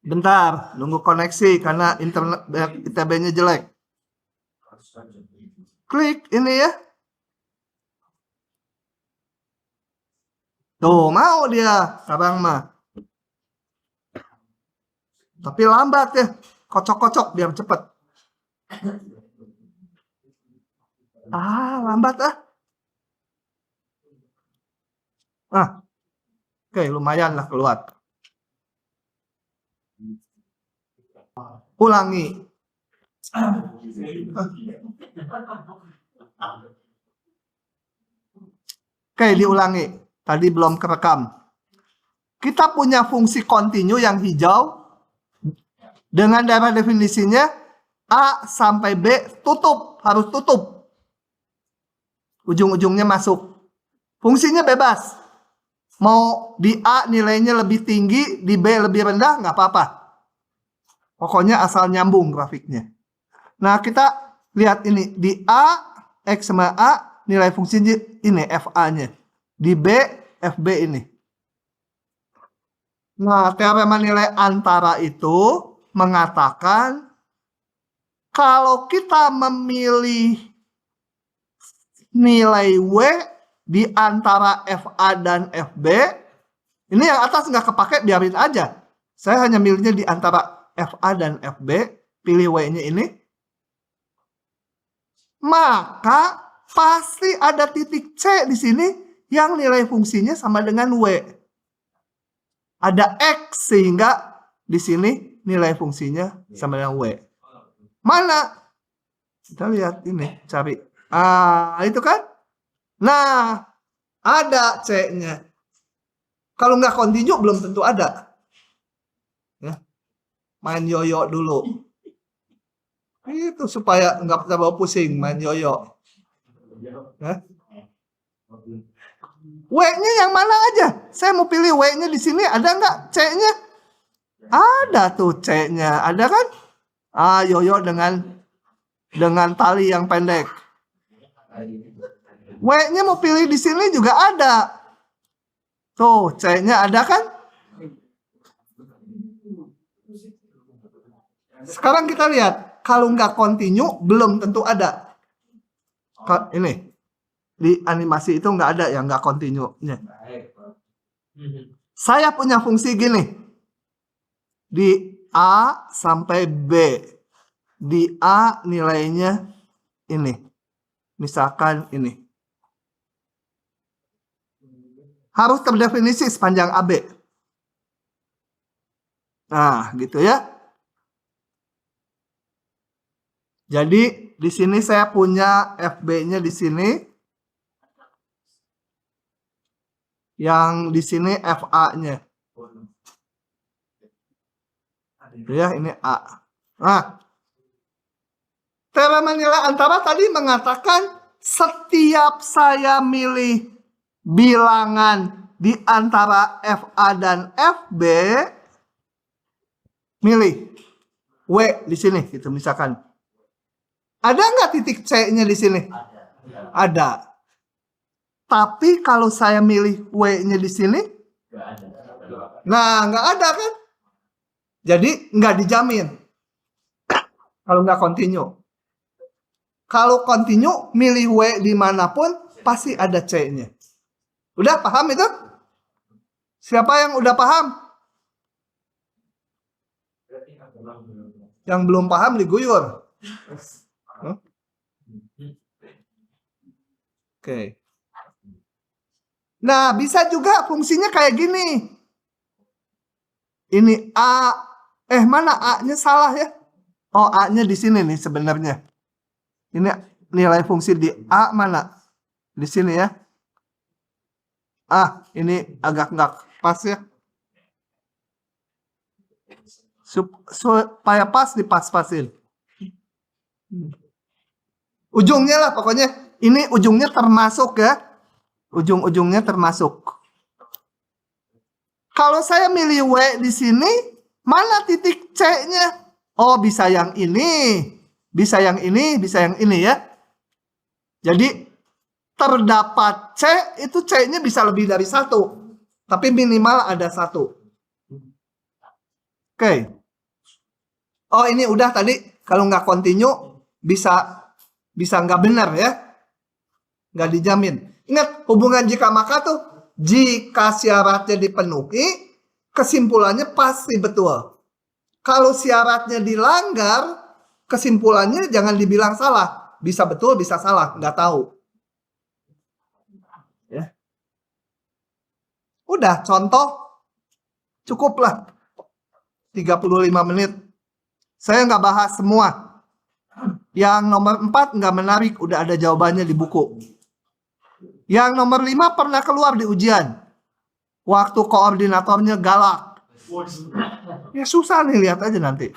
Bentar, nunggu koneksi karena internet ITB-nya jelek. Klik ini ya. Tuh, mau dia sekarang mah. Tapi lambat ya. Kocok-kocok biar cepet. Lambat ah. Oke, lumayan lah keluar. Ulangi. Oke, diulangi. Tadi belum kerekam. Kita punya fungsi kontinu yang hijau. Dengan daerah definisinya A sampai B tutup. Harus tutup. Ujung-ujungnya masuk. Fungsinya bebas. Mau di A nilainya lebih tinggi, di B lebih rendah, nggak apa-apa. Pokoknya asal nyambung grafiknya. Nah, kita lihat ini. Di A, X sama A, nilai fungsinya ini, FA-nya. Di B, FB ini. Nah, teorema nilai antara itu mengatakan kalau kita memilih nilai W di antara FA dan FB, ini yang atas nggak kepake, biarin aja. Saya hanya milihnya di antara FA dan FB, pilih W-nya ini. Maka pasti ada titik C di sini yang nilai fungsinya sama dengan W. Ada X sehingga di sini nilai fungsinya sama dengan W. Mana? Kita lihat ini, cari. Itu kan? Nah, ada C-nya. Kalau nggak kontinu belum tentu ada. Ya. Main yoyo dulu. Itu supaya nggak terbawa pusing, main yoyo. Ya. W-nya yang mana aja? Saya mau pilih W-nya di sini, ada nggak C-nya? Ada tuh C-nya, ada kan? Yoyo dengan tali yang pendek. W-nya mau pilih di sini juga ada. Tuh, C-nya ada kan? Sekarang kita lihat, kalau nggak kontinu belum tentu ada. Ini. Di animasi itu nggak ada yang nggak kontinunya. Saya punya fungsi gini. Di A sampai B. Di A nilainya ini. Misalkan ini. Harus terdefinisi sepanjang AB. Nah, gitu ya. Jadi di sini saya punya FB-nya di sini. Yang di sini FA-nya. Ya, ini A. Nah, teorema nilai antara tadi mengatakan setiap saya milih bilangan di antara FA dan FB, milih W di sini, gitu misalkan. Ada nggak titik C-nya di sini? Ada. Tapi kalau saya milih W-nya di sini, nah nggak ada kan? Jadi nggak dijamin. Kalau nggak kontinu. Kalau kontinu, milih W dimanapun, pasti ada C-nya. Udah paham itu? Siapa yang udah paham? Yang belum paham diguyur. Oke. Nah, bisa juga fungsinya kayak gini. Ini A. Mana A-nya salah ya? Oh, A-nya di sini nih sebenarnya. Ini nilai fungsi di A mana? Di sini ya. Ini agak nggak pas ya. Supaya pas dipas-pasin. Ujungnya lah pokoknya. Ini ujungnya termasuk ya. Ujung-ujungnya termasuk. Kalau saya milih W di sini, mana titik C-nya? Oh, bisa yang ini, bisa yang ini, bisa yang ini ya. Jadi terdapat C, itu C-nya bisa lebih dari satu. Tapi minimal ada satu. Oke. Oh, ini udah tadi. Kalau nggak continue, bisa nggak benar ya. Nggak dijamin. Ingat, hubungan jika maka tuh, jika syaratnya dipenuhi, kesimpulannya pasti betul. Kalau syaratnya dilanggar, kesimpulannya jangan dibilang salah. Bisa betul, bisa salah. Nggak tahu. Ya. Udah, contoh. Cukuplah. 35 menit. Saya nggak bahas semua. Yang nomor 4 nggak menarik. Udah ada jawabannya di buku. Yang nomor 5 pernah keluar di ujian. Waktu koordinatornya galak. Ya susah nih, lihat aja nanti.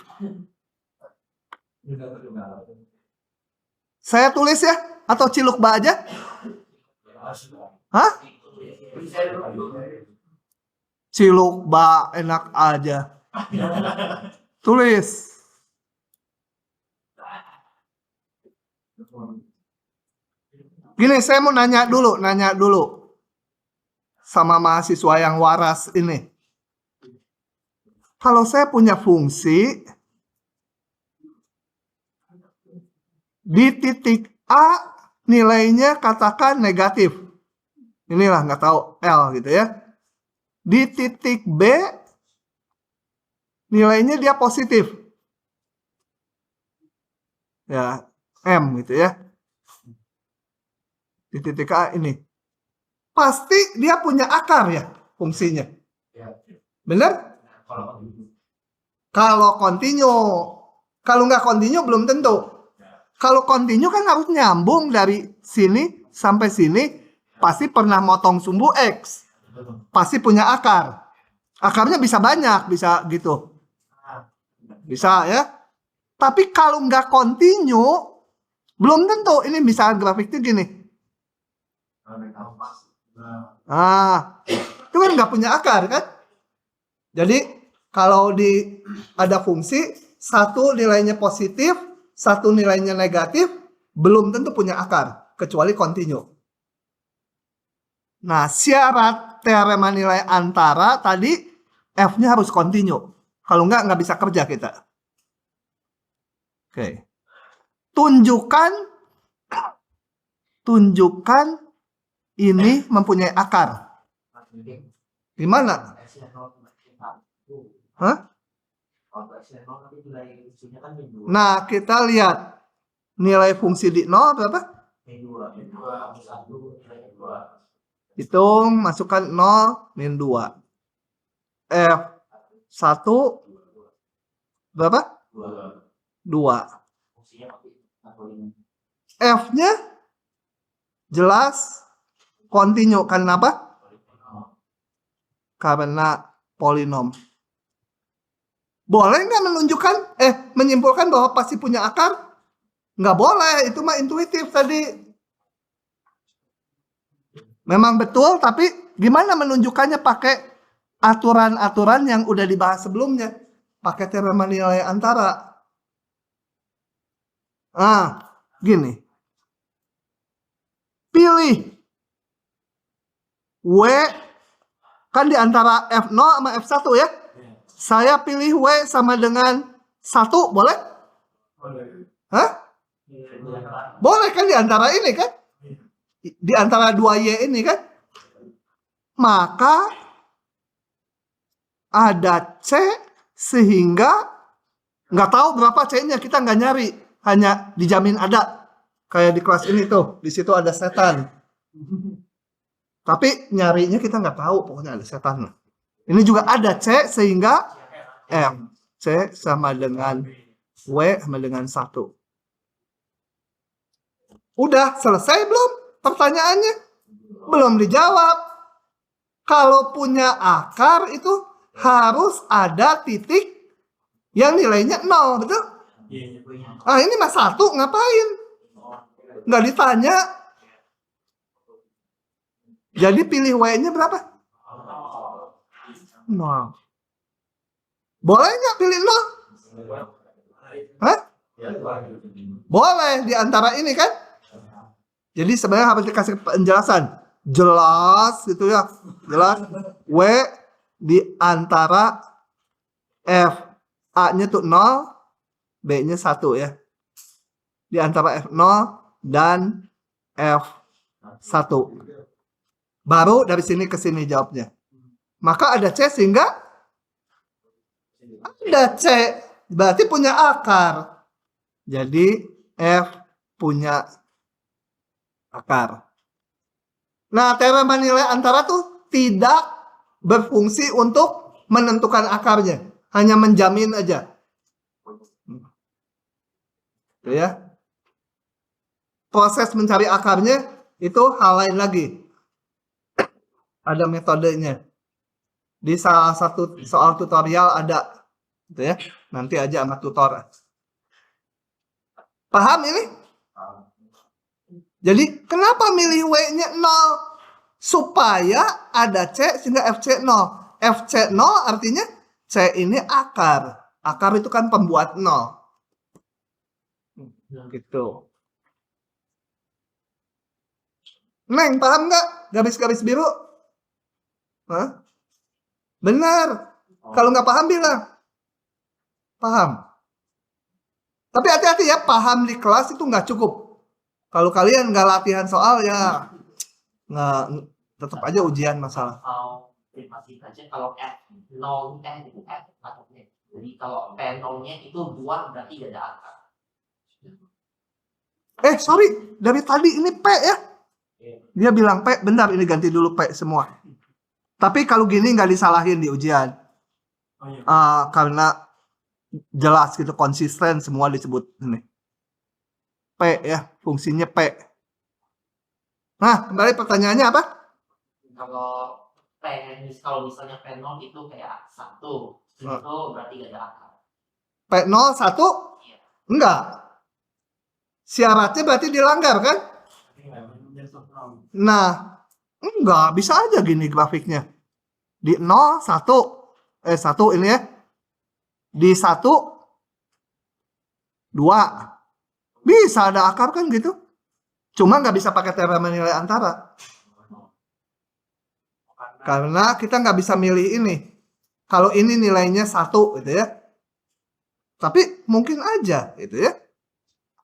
Saya tulis ya? Atau Cilukba aja? Hah? Cilukba enak aja. Tulis. Gini, saya mau nanya dulu sama mahasiswa yang waras ini. Kalau saya punya fungsi di titik A nilainya katakan negatif. Inilah nggak tahu L gitu ya. Di titik B nilainya dia positif. Ya, M gitu ya. Di titik A ini. Pasti dia punya akar ya fungsinya. Benar? Kalau continue. Kalau nggak continue belum tentu. Kalau continue kan harus nyambung dari sini sampai sini. Pasti pernah motong sumbu X. Pasti punya akar. Akarnya bisa banyak, bisa gitu. Bisa ya. Tapi kalau nggak continue, belum tentu. Ini misalnya grafiknya gini. Itu kan nggak punya akar kan? Jadi kalau ada fungsi, satu nilainya positif, satu nilainya negatif, belum tentu punya akar, kecuali continue. Nah, syarat teorema nilai antara tadi, F-nya harus continue. Kalau nggak bisa kerja kita. Oke. Tunjukkan ini mempunyai akar. Gimana? Hah? Nah, kita lihat nilai fungsi di 0 berapa? Hitung, masukkan 0, min 2. F1 berapa? 2. F-nya jelas continue. Kenapa? Karena polinom. Boleh nggak menyimpulkan bahwa pasti punya akar? Nggak boleh, itu mah intuitif tadi. Memang betul, tapi gimana menunjukkannya pakai aturan-aturan yang udah dibahas sebelumnya? Pakai teorema nilai antara. Gini. Pilih W kan di antara F0 sama F1 ya. Saya pilih W sama dengan 1, boleh? Hah? Boleh kan di antara ini kan? Di antara 2Y ini kan? Maka ada C sehingga nggak tahu berapa C-nya, kita nggak nyari, hanya dijamin ada. Kayak di kelas ini tuh, di situ ada setan. Tapi nyarinya kita nggak tahu, pokoknya ada setan. Ini juga ada C sehingga M. C sama dengan W sama dengan 1. Udah selesai belum pertanyaannya? Belum dijawab. Kalau punya akar itu harus ada titik yang nilainya 0, betul? Ini mas 1 ngapain? Nggak ditanya. Jadi pilih W-nya berapa? 0. Boleh nggak pilih 0? Hah? Boleh di antara ini kan? Jadi sebenarnya harus dikasih penjelasan. Jelas gitu ya. Jelas. W di antara F A-nya tuh 0, B-nya 1 ya. Di antara F0 dan F1. Baru dari sini ke sini jawabnya. Maka ada C sehingga ada C. Berarti punya akar. Jadi F punya akar. Nah, teorema nilai antara tuh tidak berfungsi untuk menentukan akarnya. Hanya menjamin aja. Itu ya. Proses mencari akarnya itu hal lain lagi. Ada metodenya. Di salah satu soal tutorial ada. Gitu ya. Nanti aja sama tutor. Paham ini? Jadi kenapa milih W-nya 0? Supaya ada C sehingga FC 0. FC 0 artinya C ini akar. Akar itu kan pembuat 0. Gitu. Neng, paham nggak? Garis-garis biru? Hah? Benar. Kalau nggak paham bilang. Paham. Tapi hati-hati ya, paham di kelas itu nggak cukup. Kalau kalian nggak latihan soal ya nggak, tetap aja ujian masalah. Kalau masih aja kalau F0 itu F maksudnya. Jadi kalau P0-nya itu 2 berarti gak ada akar. Sorry, dari tadi ini P ya. Dia bilang P, benar ini ganti dulu P semua. Tapi kalau gini nggak disalahin di ujian. Karena jelas gitu, konsisten semua disebut ini. P ya, fungsinya P. Nah, kembali pertanyaannya apa? Kalau misalnya P0 itu kayak 1, itu berarti gak ada akar. P0 1? Iya. Enggak. Syaratnya berarti dilanggar kan? Nah, enggak, bisa aja gini grafiknya. Di 0, 1. 1 ini ya. Di 1, 2. Bisa ada akar kan gitu. Cuma nggak bisa pakai teorema nilai antara. Karena kita nggak bisa milih ini. Kalau ini nilainya 1 gitu ya. Tapi mungkin aja gitu ya.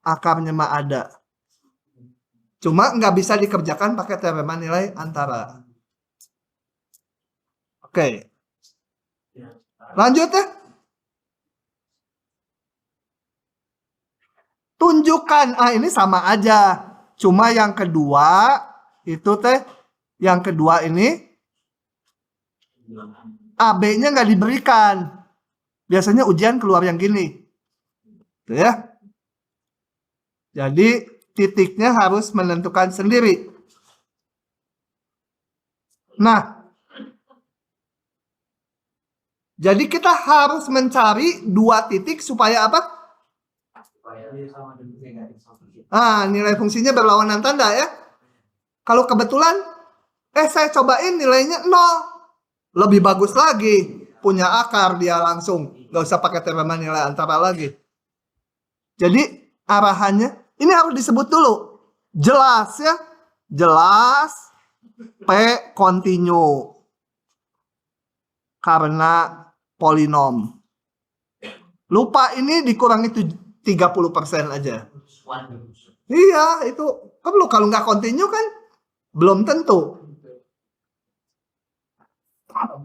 Akarnya mah ada. Cuma nggak bisa dikerjakan pakai teorema nilai antara. Oke. Lanjut ya. Tunjukkan. Ini sama aja. Cuma yang kedua itu yang kedua ini AB-nya nggak diberikan. Biasanya ujian keluar yang gini. Tuh ya. Jadi titiknya harus menentukan sendiri. Nah, jadi kita harus mencari 2 titik supaya apa? Nilai fungsinya berlawanan tanda ya. Kalau kebetulan saya cobain nilainya 0. Lebih bagus lagi. Punya akar dia langsung. Gak usah pakai teorema nilai antara lagi. Jadi arahannya ini harus disebut dulu. Jelas ya. Jelas. P continue. Karena polinom. Lupa ini dikurangi 30% aja. Iya, itu perlu. Kalau nggak continue kan belum tentu.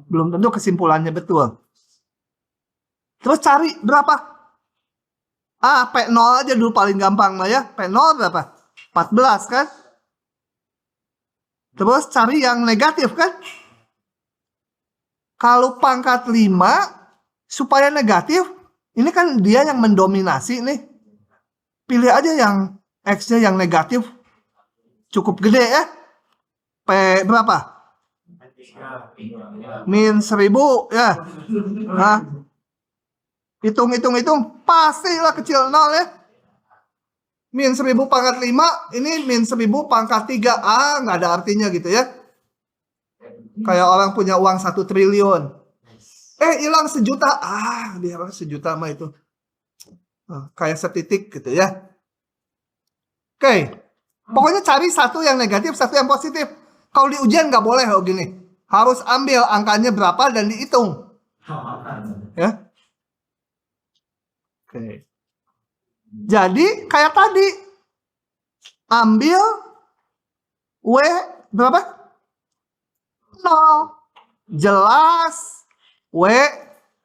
Belum tentu kesimpulannya betul. Terus cari berapa? P0 aja dulu paling gampang lah ya. P0 berapa? 14 kan? Terus cari yang negatif kan? Kalau pangkat 5 supaya negatif, ini kan dia yang mendominasi nih. Pilih aja yang X-nya yang negatif. Cukup gede ya. P berapa? Min 1000 ya. Hitung. Pastilah kecil 0 ya. Min 1000 pangkat 5. Ini min 1000 pangkat 3. Nggak ada artinya gitu ya. Kayak orang punya uang 1 triliun. Hilang 1 juta. Biar 1 juta mah itu. Kayak setitik gitu ya. Oke. Pokoknya cari 1 yang negatif, 1 yang positif. Kalau di ujian nggak boleh gini. Harus ambil angkanya berapa dan dihitung. Ya. Oke. Jadi kayak tadi, ambil W berapa? 0. Jelas W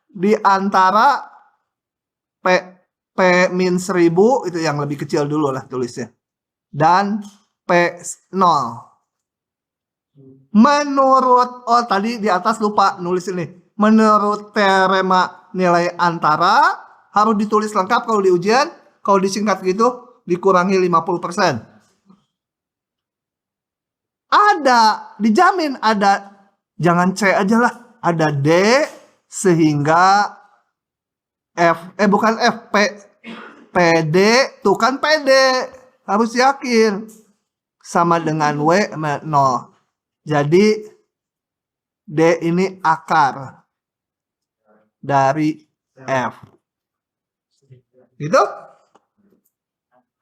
di antara P min 1000 itu yang lebih kecil dulu lah tulisnya. Dan P0. Menurut, oh tadi di atas lupa nulis ini. Menurut teorema nilai antara harus ditulis lengkap kalau di ujian. Kalau disingkat gitu dikurangi 50%. Ada, dijamin ada. Jangan C aja lah. Ada D sehingga bukan F, PD, tuh kan PD. Harus yakin. Sama dengan W, 0. Jadi, D ini akar dari F. Gitu?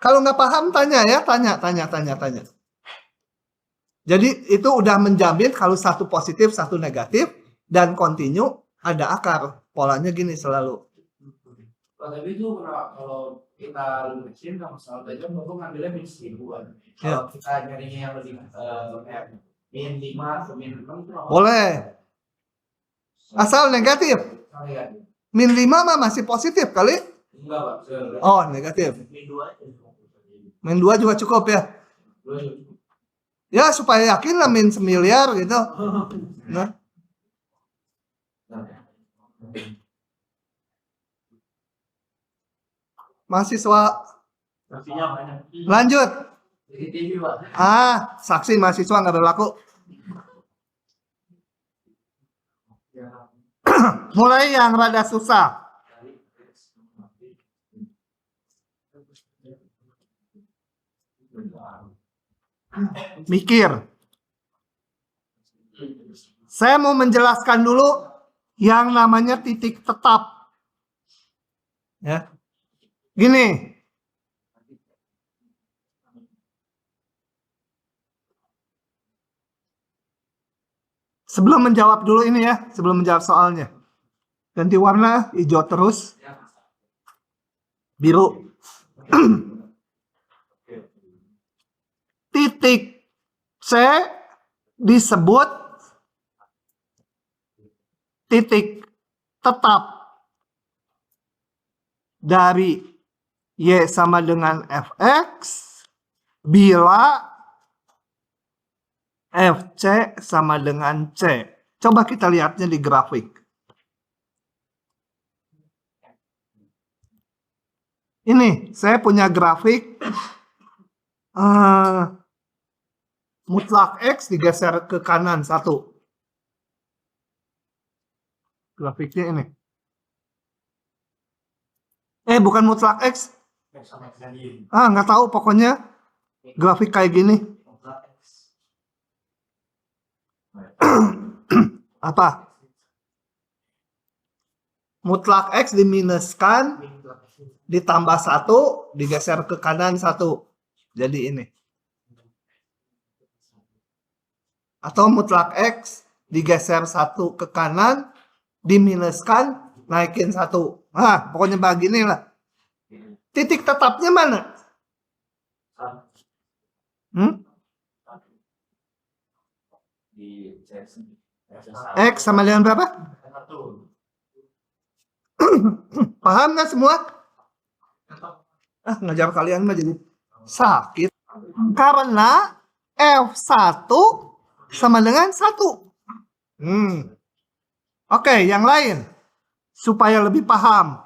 Kalau nggak paham, tanya ya. Tanya. Jadi, itu udah menjamin kalau satu positif, satu negatif, dan continue ada akar. Polanya gini selalu. Tapi itu kalau kita lurusin sama salah aja, bapak ngambilnya min 1000-an. Kalau kita nyarinya yang lebih min 5 atau min 6 itu boleh. Asal negatif. Min 5 mah masih positif kali. Enggak, Pak. Oh, negatif. Min 2 juga cukup ya. Ya, supaya yakin lah min 1 miliar gitu. Nah. Mahasiswa lanjut. Saksi mahasiswa nggak berlaku. Mulai yang rada susah. Mikir. Saya mau menjelaskan dulu yang namanya titik tetap. Ya. Gini. Sebelum menjawab dulu ini ya, sebelum menjawab soalnya. Ganti warna, hijau terus. Biru. Titik C disebut titik tetap dari Y sama dengan Fx bila Fc sama dengan C. Coba kita lihatnya di grafik. Ini, saya punya grafik mutlak X digeser ke kanan 1. Grafiknya ini. Bukan mutlak X. Nggak tahu, pokoknya grafik kayak gini. Apa? Mutlak X diminuskan, ditambah 1, digeser ke kanan 1. Jadi ini. Atau mutlak X digeser 1 ke kanan, diminuskan, naikin 1. Pokoknya begini lah. Titik tetapnya mana? X sama dengan berapa? Paham nggak semua? Ngajar kalian mah jadi sakit. Karena F1 sama dengan 1. Oke, yang lain. Supaya lebih paham.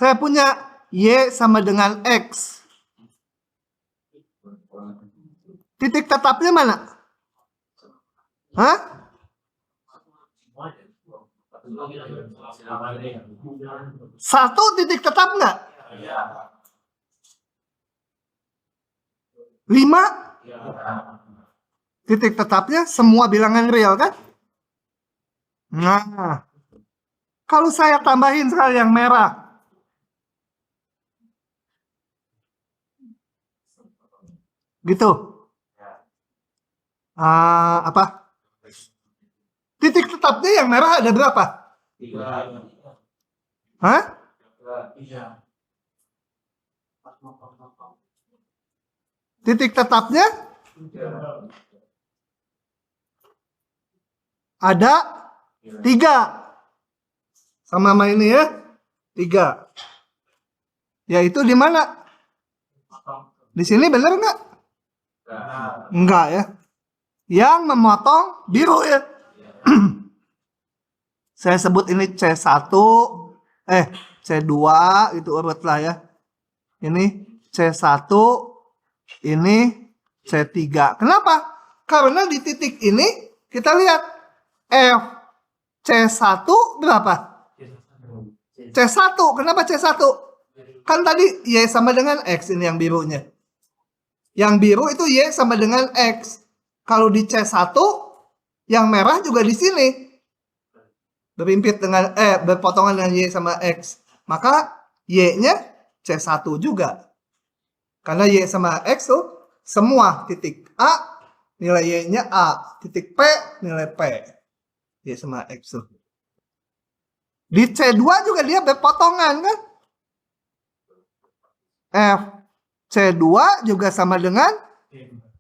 Saya punya Y sama dengan X. Titik tetapnya mana? Satu titik tetap nggak? 5? Titik tetapnya semua bilangan real kan? Nah, kalau saya tambahin sekali yang merah. Gitu. Apa? Titik tetapnya yang merah ada berapa? 3. Hah? Iya. Titik tetapnya ada 3. Sama ini ya. 3. Yaitu di mana? Di sini benar nggak? Enggak ya. Yang memotong biru ya. Saya sebut ini C1, C2 itu urut lah ya. Ini C1, ini C3. Kenapa? Karena di titik ini kita lihat F C1 berapa? C1. Kenapa C1? Kan tadi Y sama dengan X, ini yang birunya. Yang biru itu Y sama dengan X. Kalau di C1 yang merah juga di sini. Berhimpit dengan berpotongan dengan Y sama X. Maka Y-nya C1 juga. Karena Y sama X tuh semua titik A nilai Y-nya A, titik P nilai P. Y sama X tuh. Di C2 juga dia berpotongan kan? F C2 juga sama dengan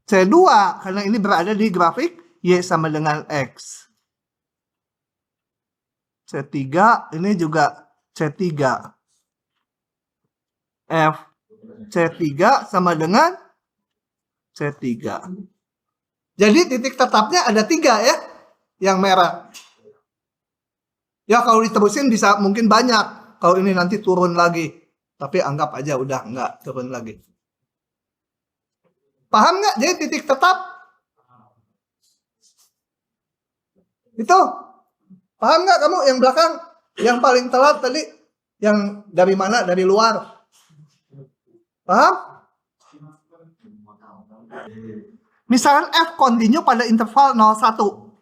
C2 karena ini berada di grafik Y sama dengan X. C3 ini juga C3. F C3 sama dengan C3. Jadi titik tetapnya ada 3 ya, yang merah. Ya kalau diterusin bisa mungkin banyak. Kalau ini nanti turun lagi. Tapi anggap aja udah enggak turun lagi. Paham nggak? Jadi titik tetap itu. Paham nggak kamu yang belakang? Yang paling telat tadi? Yang dari mana? Dari luar. Paham? Misalkan F continue pada interval 0,1.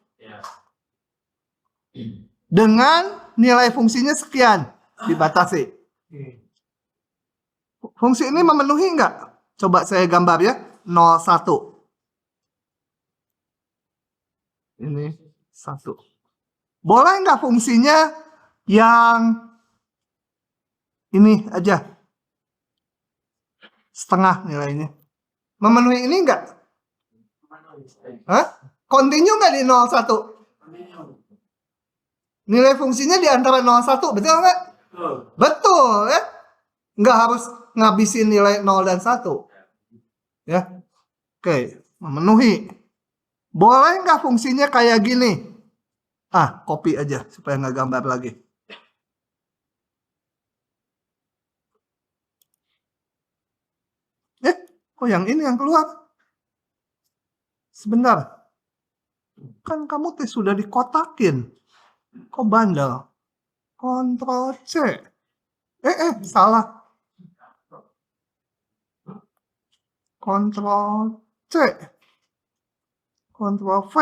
Dengan nilai fungsinya sekian. Dibatasi. Fungsi ini memenuhi nggak? Coba saya gambar ya. 0,1. Ini 1. Boleh nggak fungsinya yang ini aja? Setengah nilainya. Memenuhi ini nggak? Hah? Continue nggak di 0,1? Nilai fungsinya di antara 0,1, betul nggak? Betul ya. Nggak harus ngabisin nilai 0 dan 1. Ya. Oke, memenuhi. Boleh nggak fungsinya kayak gini? Copy aja supaya nggak gambar lagi. Kok yang ini yang keluar? Sebentar. Kan kamu sudah dikotakin. Kok bandel? Ctrl C. Salah. Ctrl C. Ctrl V.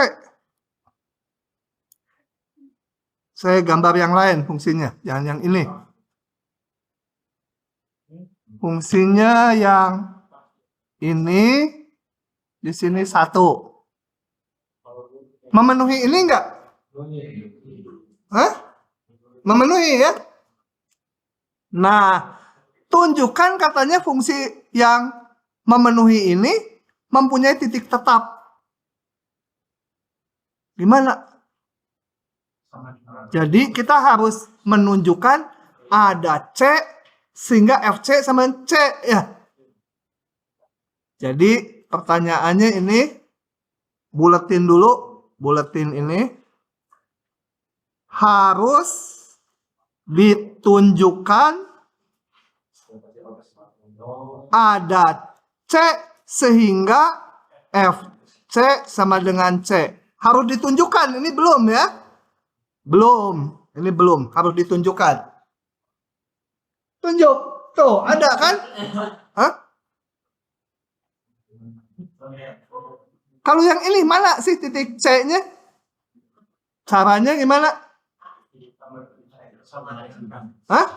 Saya gambar yang lain fungsinya, jangan yang ini. Fungsinya yang ini di sini 1. Memenuhi ini enggak? Hah? Memenuhi ya? Nah, tunjukkan katanya fungsi yang memenuhi ini mempunyai titik tetap. Gimana? Jadi kita harus menunjukkan ada C sehingga FC sama C ya. Jadi pertanyaannya ini buletin dulu, buletin ini harus ditunjukkan ada C sehingga FC sama dengan C. Harus ditunjukkan, ini belum ya. Belum, ini belum, harus ditunjukkan. Tunjuk, tuh ada kan? Hah? Kalau yang ini mana sih titik C-nya? Caranya gimana? Hah?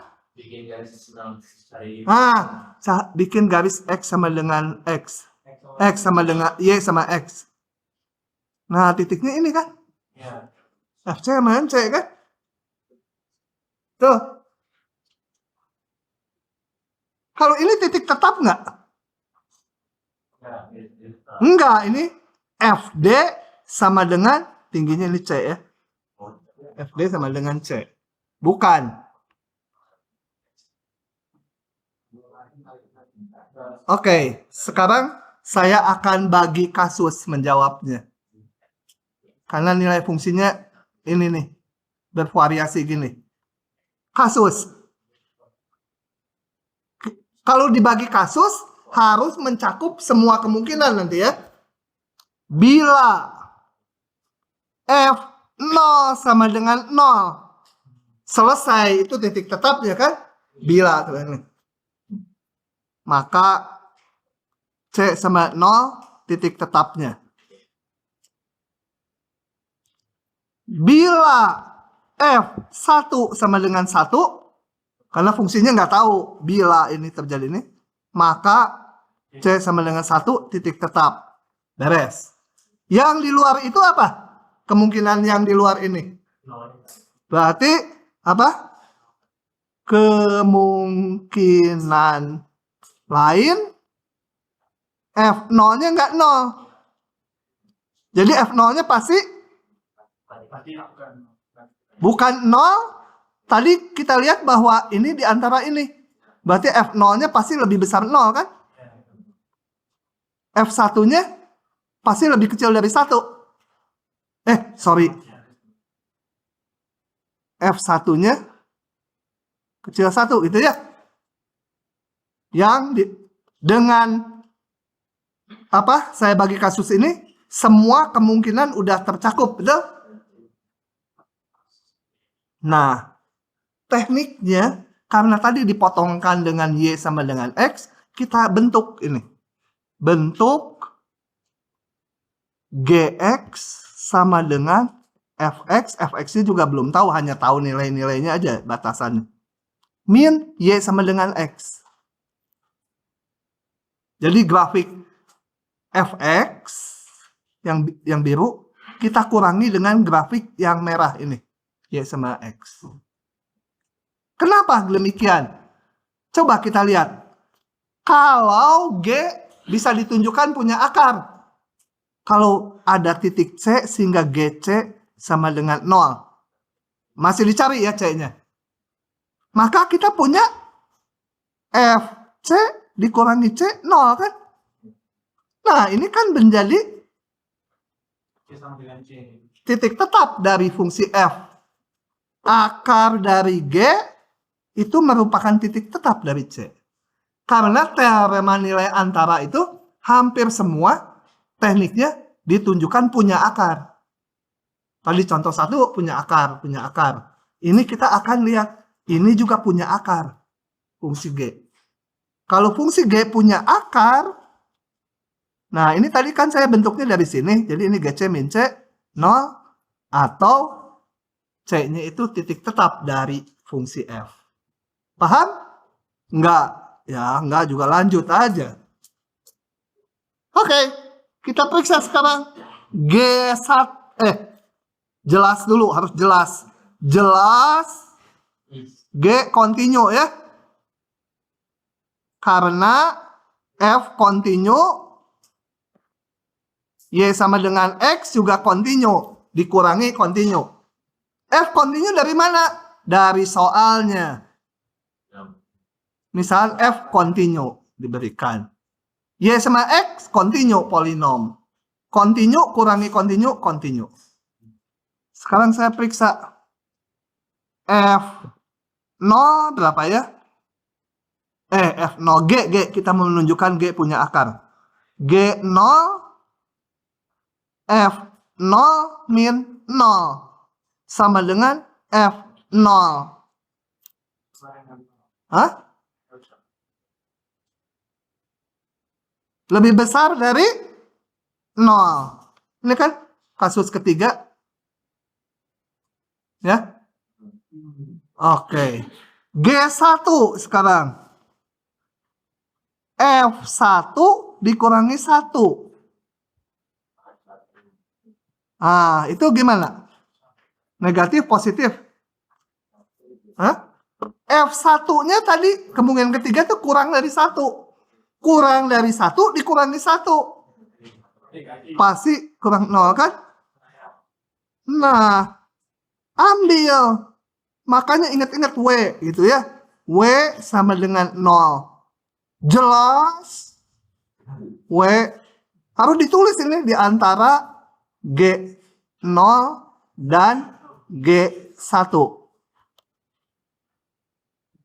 Bikin garis X sama dengan X. X sama dengan Y sama X. Nah, titiknya ini kan? FC sama C kan? Tuh. Kalau ini titik tetap nggak? Enggak, ini FD sama dengan tingginya ini C ya. FD sama dengan C. Bukan. Oke, sekarang saya akan bagi kasus menjawabnya. Karena nilai fungsinya ini nih, bervariasi gini. Kasus. Kalau dibagi kasus, harus mencakup semua kemungkinan nanti ya. Bila F 0 sama dengan 0, selesai, itu titik tetapnya kan? Bila tuh ini. Maka C sama 0 titik tetapnya. Bila F1 sama dengan 1, karena fungsinya nggak tahu bila ini terjadi ini, maka C sama dengan 1 titik tetap. Beres. Yang di luar itu apa? Kemungkinan yang di luar ini. Berarti apa? Kemungkinan lain F0-nya nggak 0. Jadi F0-nya pasti bukan 0. Tadi kita lihat bahwa ini di antara ini. Berarti F0-nya pasti lebih besar 0 kan? F1-nya pasti lebih kecil dari 1. F1-nya kecil 1 gitu ya. Dengan apa? Saya bagi kasus ini, semua kemungkinan udah tercakup, betul? Nah, tekniknya karena tadi dipotongkan dengan Y sama dengan X, kita bentuk ini. Bentuk GX sama dengan Fx. Fx-nya juga belum tahu, hanya tahu nilai-nilainya aja, batasannya. Min Y sama dengan X. Jadi grafik Fx yang biru kita kurangi dengan grafik yang merah ini. Y sama X. Kenapa demikian? Coba kita lihat. Kalau G bisa ditunjukkan punya akar. Kalau ada titik C sehingga GC sama dengan 0. Masih dicari ya C-nya. Maka kita punya FC dikurangi C 0 kan? Nah ini kan menjadi titik tetap dari fungsi F. Akar dari G itu merupakan titik tetap dari C. Karena teorema nilai antara itu hampir semua tekniknya ditunjukkan punya akar. Tadi contoh 1 punya akar. Ini kita akan lihat, ini juga punya akar, fungsi G. Kalau fungsi G punya akar, nah ini tadi kan saya bentuknya dari sini, jadi ini GC min C 0, atau C-nya itu titik tetap dari fungsi F. Paham? Enggak. Ya, enggak juga lanjut aja. Oke, kita periksa sekarang G1. Jelas dulu, harus jelas. Jelas G kontinu ya. Karena F kontinu, Y sama dengan X juga kontinu, dikurangi kontinu. F kontinu dari mana? Dari soalnya. Misal F kontinu diberikan. Y sama X kontinu polinom. Kontinu kurangi kontinu, kontinu. Sekarang saya periksa. F0 berapa ya? F0 G kita menunjukkan G punya akar. G0 F0 min 0 sama dengan F0. Hah? Lebih besar dari 0. Ini kan kasus ketiga. Ya. Oke. G1 sekarang. F1 dikurangi 1. Ah, itu gimana? Negatif, positif? Hah? F1-nya tadi kemungkinan ketiga tuh kurang dari 1. Kurang dari 1 dikurangi 1. Pasti kurang 0 kan? Nah, ambil. Makanya ingat-ingat W gitu ya. W sama dengan 0. Jelas. W harus ditulis ini di antara G0 dan G1.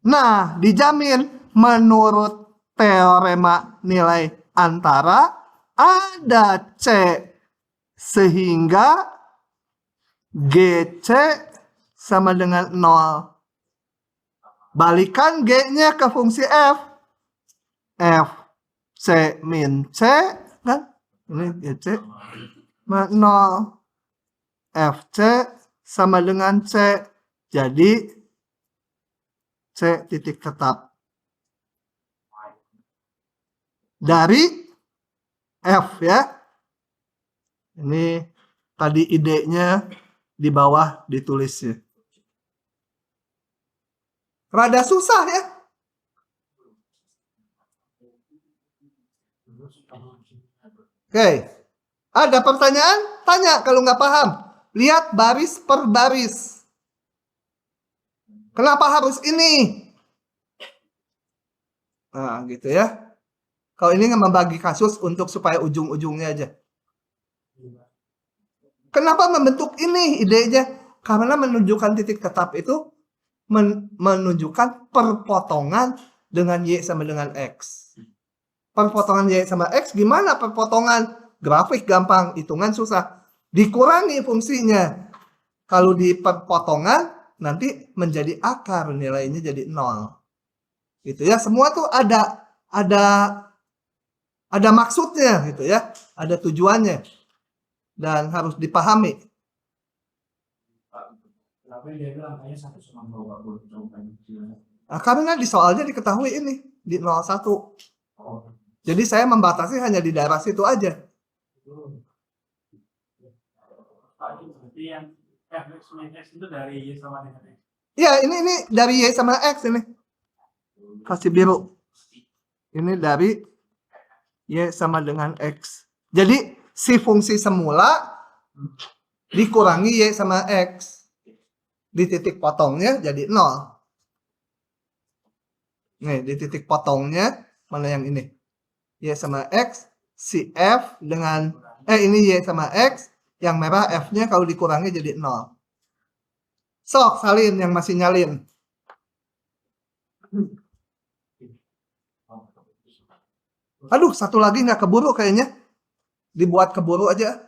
Nah, dijamin menurut teorema nilai antara ada C sehingga GC sama dengan 0. Balikan G-nya ke fungsi F. F C min C kan? Ini GC 0. FC sama dengan C. Jadi C titik tetap. Dari F ya. Ini tadi idenya di bawah ditulisnya. Rada susah ya. Oke. Ada pertanyaan? Tanya kalau nggak paham. Lihat baris per baris. Kenapa harus ini? Nah, gitu ya. Kalau ini membagi kasus untuk supaya ujung-ujungnya aja. Kenapa membentuk ini idenya? Karena menunjukkan titik tetap itu menunjukkan perpotongan dengan Y sama dengan X. Perpotongan Y sama X gimana perpotongan? Grafik gampang, hitungan susah. Dikurangi fungsinya. Kalau di perpotongan nanti menjadi akar, nilainya jadi 0. Gitu ya, semua tuh ada maksudnya gitu ya, ada tujuannya dan harus dipahami. Kenapa dia bilang hanya 1/20? Nah, karena di soalnya diketahui ini di 0,1. Jadi saya membatasi hanya di daerah situ aja. Berarti yang F min X itu dari Y sama dengan X. Iya, ini dari Y sama X ini. Kasih biru. Ini dari Y sama dengan X. Jadi si fungsi semula dikurangi Y sama X. Di titik potongnya jadi 0. Nih, di titik potongnya mana yang ini? Y sama X, si F dengan ini Y sama X, yang merah F-nya kalau dikurangi jadi 0. Sok, salin yang masih nyalin. Aduh, satu lagi nggak keburu kayaknya. Dibuat keburu aja.